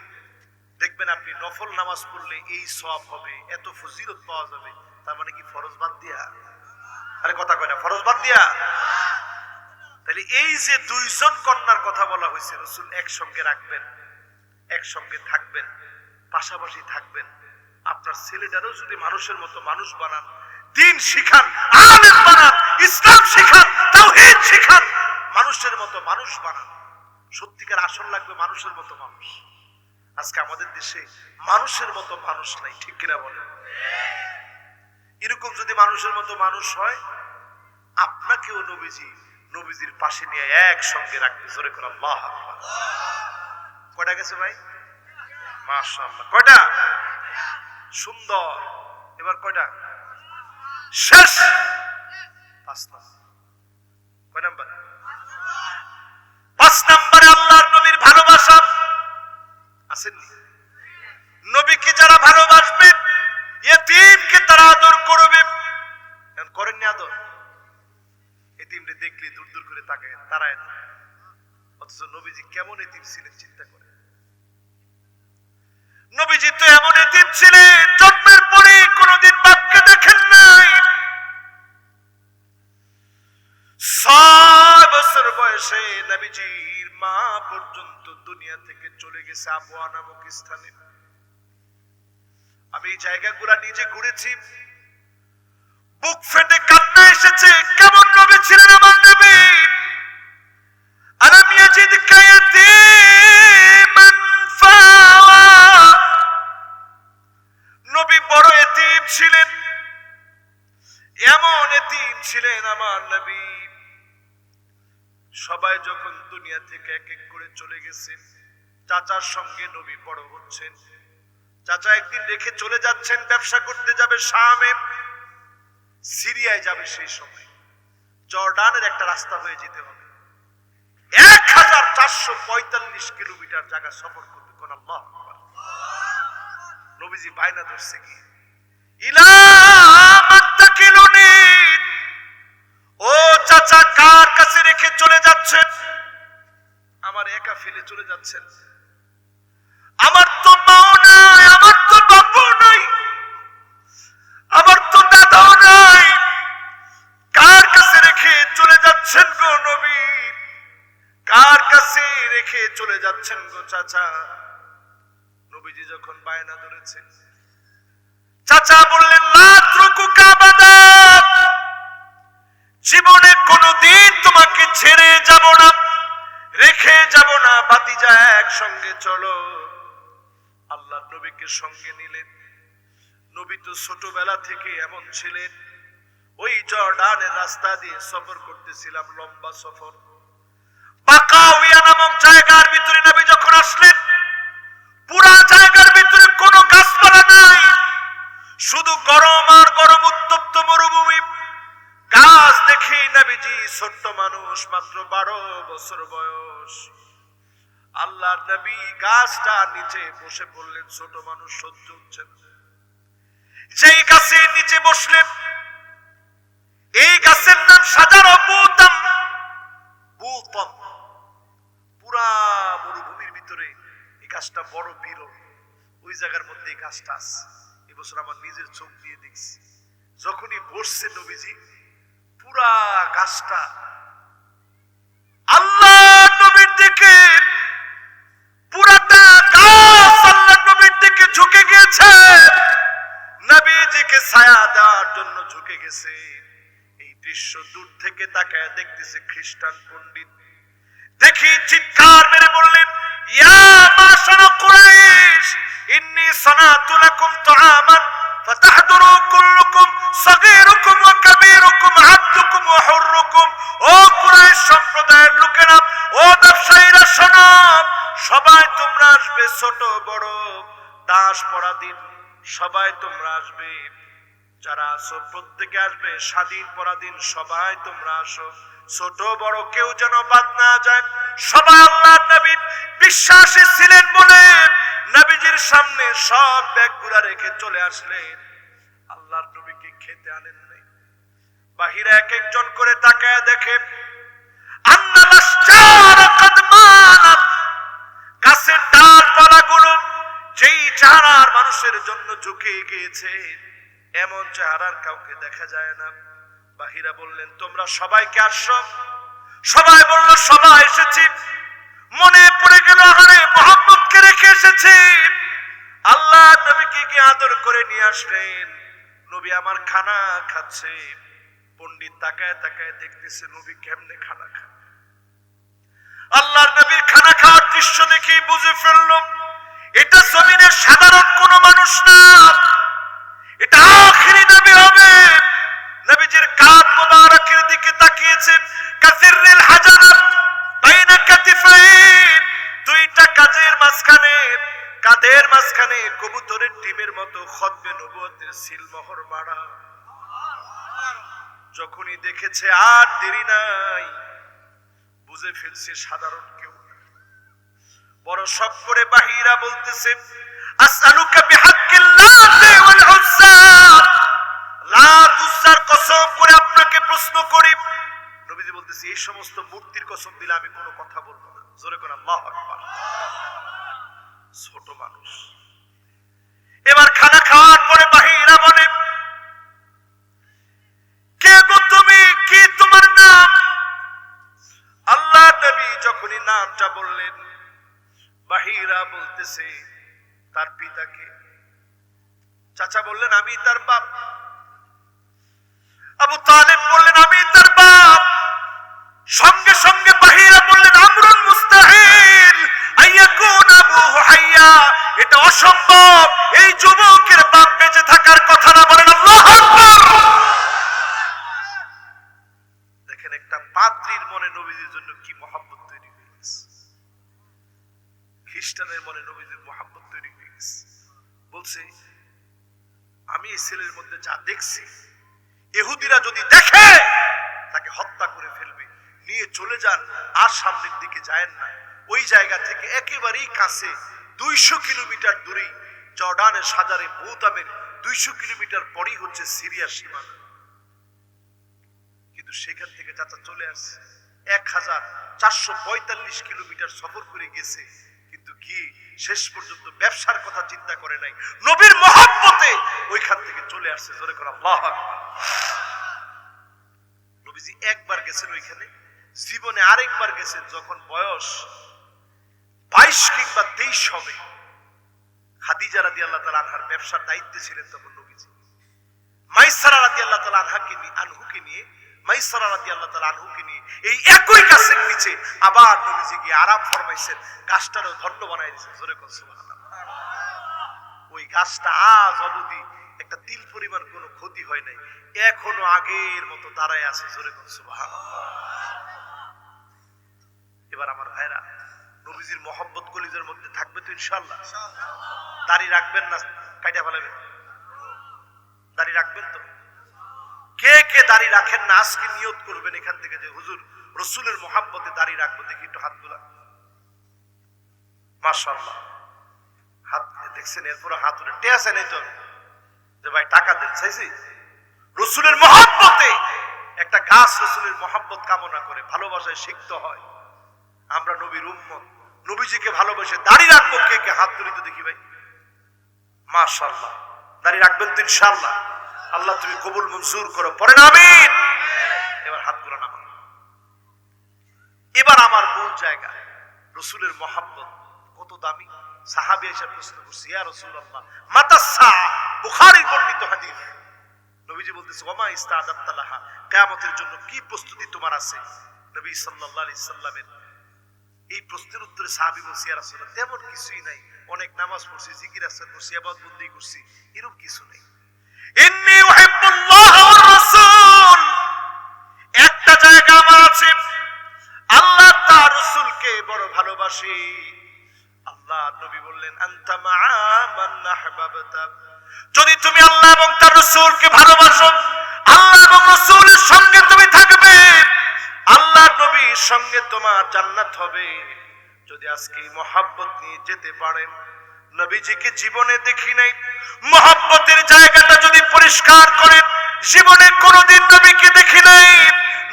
দেখবেন আপনি নফল নামাজ পড়লে এই সওয়াব হবে, এত ফজিলত পাওয়া যাবে। তার মানে কি ফরজ বাদ দিয়া? আরে কথা কয় না, ফরজ বাদ দিয়া? তাহলে এই যে দুইজন কন্যার কথা বলা হয়েছে, রাসূল একসঙ্গে রাখবেন, একসঙ্গে থাকবেন, পাশাপাশি থাকবেন। আপনার ছেলেটারও যদি মানুষের মতো মানুষ বানান, দ্বীন শিখান, আলেম বানান, ইসলাম শিখান, তাওহীদ শিখান, মানুষের মতো মানুষ বানান। সত্যিকার আসল লাগবে মানুষের মতো মানুষ। আজকে আমাদের দেশে মানুষের মতো মানুষ নাই, ঠিক কিনা বলেন? এরকম যদি মানুষের মতো মানুষ হয়, আপনাকেও নবীজির পাশে নিয়ে একসঙ্গে রাখবে। জোরে করে আল্লাহু আকবার। কয়টা গেছে ভাই? মাশাআল্লাহ। কয়টা? সুন্দর। এবার কয়টা? শেষ। 5 নাম্বার। কয় নাম্বার? 5 নম্বরে আল্লাহর নবীর ভালোবাসা। আসেননি? নবীকে যারা ভালোবাসবে, ইয়েতিমকে তারা আদর করবে। এখন করেননি আদর? এতিমরে দেখলে দূর দূর করে তাকায়, তারায় না। অথচ নবীজি কেমন এতিম ছিলেন চিন্তা করে। নবীজি তো এমন এতিম ছিলেন, জন্মের পরে কোনদিন বাপকে দেখেন নাই। 6 বছর বয়সে নবীজির মা পর্যন্ত দুনিয়া থেকে চলে গেছে আবওয়া নামক স্থানে। আমি এই জায়গাগুলা নিজে ঘুরেছি, বুক ফেটে কান্না এসেছে। কেমন নবী ছিলেন আমার নবী! আলাম ইয়াজিদকা ইয়াতীমান ফাআওয়া। নবী বড় এতিম ছিলেন, এমন এতিম ছিলেন আমার নবী। সবাই যখন দুনিয়া থেকে এক এক করে চলে গেছে, চাচার সঙ্গে নবী বড় হচ্ছেন। চাচা একদিন রেখে চলে যাচ্ছেন, ব্যবসা করতে যাবে শামে, সিরিয়ায় যাবে। সেই সময় জর্ডানের একটা রাস্তা হয়ে যেতে হবে, 1445 কিলোমিটার জায়গা সফর করবে। কোন আল্লাহু আকবার। নবীজি বায়না ধরছে কি, ইলা মান তাকিলুনি, ও চাচা কার কাছে রেখে চলে যাচ্ছেন? আমার একা ফেলে চলে যাচ্ছেন? আমার তো মাও নাই, আমার তো বাপও নাই, আমার তো দাদাও নাই, কার কাছে রেখে চলে যাচ্ছেন গো নবী? কার কাছে রেখে চলে যাচ্ছেন গো চাচা? নবীজি যখন বায়না ধরেছেন, চাচা বললেন, লা আতরুকুকা আবাদা, জীবনে কোনদিন তোমাকে ছেড়ে যাব না, রেখে যাব না। ভাতিজা একসঙ্গে চলো। আল্লাহর নবীকে সঙ্গে নিলেন। নবী তো ছোটবেলা থেকে এমন ছিলেন, ওই জর্ডানের রাস্তা দিয়ে সফর করতেছিলাম, লম্বা সফর। বাকাউইয়া নামক জায়গার ভিতরে নবী যখন আসলেন, পুরা জায়গার ভিতরে কোনো গাছপালা নাই, শুধু গরম আর গরম, উত্তপ্ত মরুভূমি। গাছ দেখে নবীজি, ছোট্ট মানুষ, মাত্র 12 বছর বয়স। আল্লাহর নবী গাছটার নিচে বসে পড়লেন। ছোট মানুষ সহ্য হচ্ছে না। যেই গাছের নিচে বসলেন, এই গাছের নাম শাজারা বুতাম। বুতাম, পুরা মরুভূমির ভিতরে এই গাছটা বড় বিরল। ওই জায়গার মধ্যে এই গাছটা আছে। এবছর আমার নিজের চোখ দিয়ে দেখছি। যখনই বসছে নবীজি, পুরা গাছটা আল্লাহ নবীর দিকে, পুরাটা গাছ আল্লাহ নবীর দিকে ঝুঁকে গেছে, নবীজিকে ছায়া দেওয়ার জন্য ঝুঁকে গেছে। এই দৃশ্য দূর থেকে তাকায় দেখতেছে খ্রিস্টান পণ্ডিত। দেখি চিৎকার মেরে বললেন, ইয়া মাশারা কুরাইশ, ইন্নী সানাতু লাকুম তুআমান ফাতাহদুরু কুল্লুকুম সাগীরুকুম ওয়া কাবীরুকুম আবদুকুম ওয়া হুররুকুম। ও কুরাইশ সম্প্রদায়ের আসবে, ছোট বড় দাস পরাধীন সবাই তোমরা আসবে, যারা আসো প্রত্যেকে আসবে, স্বাধীন পরাধীন সবাই তোমরা আসো, ছোট বড় কেউ যেন বাদ না যায়। সবাই আল্লাহর নবী বিশ্বাসী ছিলেন বলে নবীজির সামনে সব ব্যাগগুলা রেখে চলে আসলেন। আল্লাহর নবীকে খেতে আনেন নাই। বাহিরে এক একজন করে তাকায় দেখে আন্নাল আশজার কদ মানাত, গাছের ডালপালাগুলো যেই চেহারার মানুষের জন্য ঝুঁকে গিয়েছে, এমন চেহারার কাউকে দেখা যায় না। বাহিরা বললেন তোমরা সবাইকে আসছো? সবাই বলল সবাই এসেছি। মনে পড়ে গেল আরে মুহাম্মদকে রেখে এসেছি। আল্লাহ নবীকে গিয়ে আদর করে নিয়ে আসলেন। নবী আমার খানা খাচ্ছে। পণ্ডিত তাকায় তাকায় দেখতেছে নবী কেমনে খানা খায়। আল্লাহর নবীর খানা খাওয়ার দৃশ্য দেখে বুঝে ফেলল এটা জমিনের সাধারণ কোন মানুষ না, এটা আখিরি নবী হবে। নবীজির কাঁধ মোবারকের দিকে তাকিয়েছে। কাসিরুল হাজারাত বাইনা কাতিফাইন, দুইটা কাঁধের মাঝখানে, কাঁধের মাঝখানে কবুতরের ডিমের মতো খতমে নবুয়তের সিলমোহর মারা। যখনই দেখেছে আর দেরি নাই, বুঝে ফেলছে সাধারণ কেউ। বড় শখ করে বাহিরা বলতেছে আসআলুকা বিহাক্কিল্লাহি ওয়াল উজ্জা, লাত উজ্জার কসম করে আপনাকে প্রশ্ন করি। নবীজি বলতেছে এই সমস্ত মূর্তির কসম দিলে আমি কোনো কথা বলবো না। জোরে করে আল্লাহু আকবার। ছোট মানুষ। এবার খানা খাওয়ার পরে বাহিরা বলে কে গো তুমি, কি তোমার নাম? আল্লাহ নবী যখনই নামটা বললেন, বাহিরা বলতেছে তার পিতাকে। চাচা বললেন আমি তার বাপ। আবু তালেব বললেন আমি তার বাপ। সঙ্গে সঙ্গে বাহিরা বললেন আমরুন মুস্তাহিল আইয়াকুন আবুহু হাইয়া, এটা অসম্ভব, এই যুবকের বাপ বেঁচে থাকার কথা না। বলেন আল্লাহু আকবার। দেখেন একটা পাদ্রীর মনে নবীজির জন্য কি মহব্বত তৈরি হয়ে গেছে, খ্রিস্টানের মনে নবীজির মহব্বত তৈরি হয়ে গেছে। বলছে আমি এই ছেলের মধ্যে যা দেখছি, ইহুদিরা যদি দেখে তাকে হত্যা করে ফেলবে, নিয়ে চলে যান, আর সামনের দিকে যায়েন না। ওই জায়গা থেকে একেবারেই কাছে 200 কিলোমিটার দূরে জর্ডানের সাজারে বৌতামের 200 কিলোমিটার পরই হচ্ছে সিরিয়ার সীমানা। কিন্তু সেখান থেকে চাচা চলে আসছে 1445 কিলোমিটার সফর করে গেছে, কিন্তু কি শেষ পর্যন্ত ব্যবসার কথা চিন্তা করে নাই, নবীর মহব্বতে ওইখান থেকে চলে আসছে। জোরে করে আল্লাহু আকবার। নবীজি একবার গেছেন ওইখানে, জীবনে আরেকবার গেছেন যখন বয়স 22 কিংবা 23 হবে। খাদিজা রাদিয়াল্লাহু তাআলা আনহার ব্যবসার দায়িত্বে ছিলেন তখন নবীজি। মাইসারা রাদিয়াল্লাহু তাআলা আনহুকে নিয়ে মাইসারা রাদিয়াল্লাহু তাআলা আনহুকে নিয়ে এই একই গাছের নিচে আবার নবীজি গিয়ে আরাম ফরমাইছেন, গাছটারও ধন্য বানাই দিয়েছেন। জোরে করে সুবহানাল্লাহ। ওই গাছটা আজ অবধি একটা তিল পরিমাণ কোনো ক্ষতি হয় নাই, এখনো আগের মতো দাঁড়ায় আছে। জোরে করে সুবহানাল্লাহ। এবার আমার ভাইরা, নবীজির মহব্বত কলিজার মধ্যে থাকবে তো ইনশাআল্লাহ। দাড়ি রাখবেন না কাইটা ফেলাবেন? দাড়ি রাখবেন তো? কে কে দাড়ি রাখেন না আজকে নিয়ত করবেন এখান থেকে যে হুজুর রাসূলের মহব্বতে দাড়ি রাখবো। দেখি একটু হাত তোলা। মাশাআল্লাহ, হাত দেখছেন? এরপর হাত উঠে টেয়াছে নেই তো যে ভাই টাকা দেন, চাইছি রাসূলের মহব্বতে। একটা গাছ রাসূলের মহব্বত কামনা করে, ভালোবাসায় সিক্ত হয়। আমরা নবীর উম্মত, নবীজিকে ভালোবেসে দাড়ি রাখবো। কে কে হাত তুলি তো দেখি ভাই। মাশাআল্লাহ, দাড়ি রাখবেন তো ইনশাআল্লাহ। আল্লাহ তুমি কবুল মঞ্জুর করো, পড়েন আমিন। এবার হাতগুলো নামান। এবার আমার মূল জায়গা, রাসূলের মহব্বত কত দামি। সাহাবী এসে প্রশ্ন করছে ইয়া রাসূলুল্লাহ মাতাস সাআ, বুখারীর বর্ণিত হাদিস। নবীজি বলতেছে ওমা ইস্তাদাততা লাহা, কিয়ামতের জন্য কি প্রস্তুতি তোমার আছে? নবী সাল্লাল্লাহু আলাইহি সাল্লামের এই প্রশ্নের উত্তরে সাহাবী বলছে ইয়া রাসূলুল্লাহ তেমন কিছুই নাই, অনেক নামাজ পড়ছি, জিকির আজকার করছি, ইবাদত বন্দেগী করছি, এরকম কিছু নেই। ইন্নী উহিব্বুল্লাহ ওয়ার রাসূল, একটা জায়গা আমার আছে, আল্লাহ তার রাসূলকে বড় ভালোবাসি। আল্লাহর নবী বললেন আনতা মাআ মান আহবাবতা, যদি তুমি আল্লাহ এবং তার রাসূলকে ভালোবাসো, আল্লাহ এবং রাসূলের সঙ্গে তুমি থাকবে, আল্লাহর নবীর সঙ্গে তোমার জান্নাত হবে। যদি আজকে মহব্বত নিয়ে যেতে পারেন, নবীজিকে জীবনে দেখি নাই, মহব্বতের জায়গাটা যদি পরিষ্কার করেন, জীবনে কোনোদিন নবীকে দেখি নাই,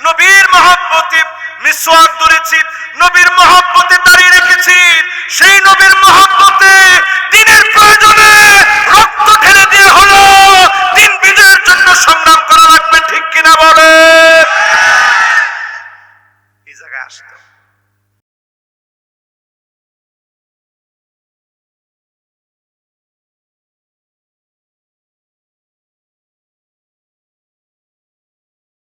নবীর মহব্বতে মিসওয়াক ধরেছি, নবীর মহব্বতে দাঁড়িয়ে রেখেছি, সেই নবীর মহব্বতে দিনের প্রয়োজনে রক্ত ঢেলে দিয়ে হলো দিন বিজয়ের জন্য সংগ্রাম করা লাগবে, ঠিক কিনা বলে? এই জায়গায় আসতো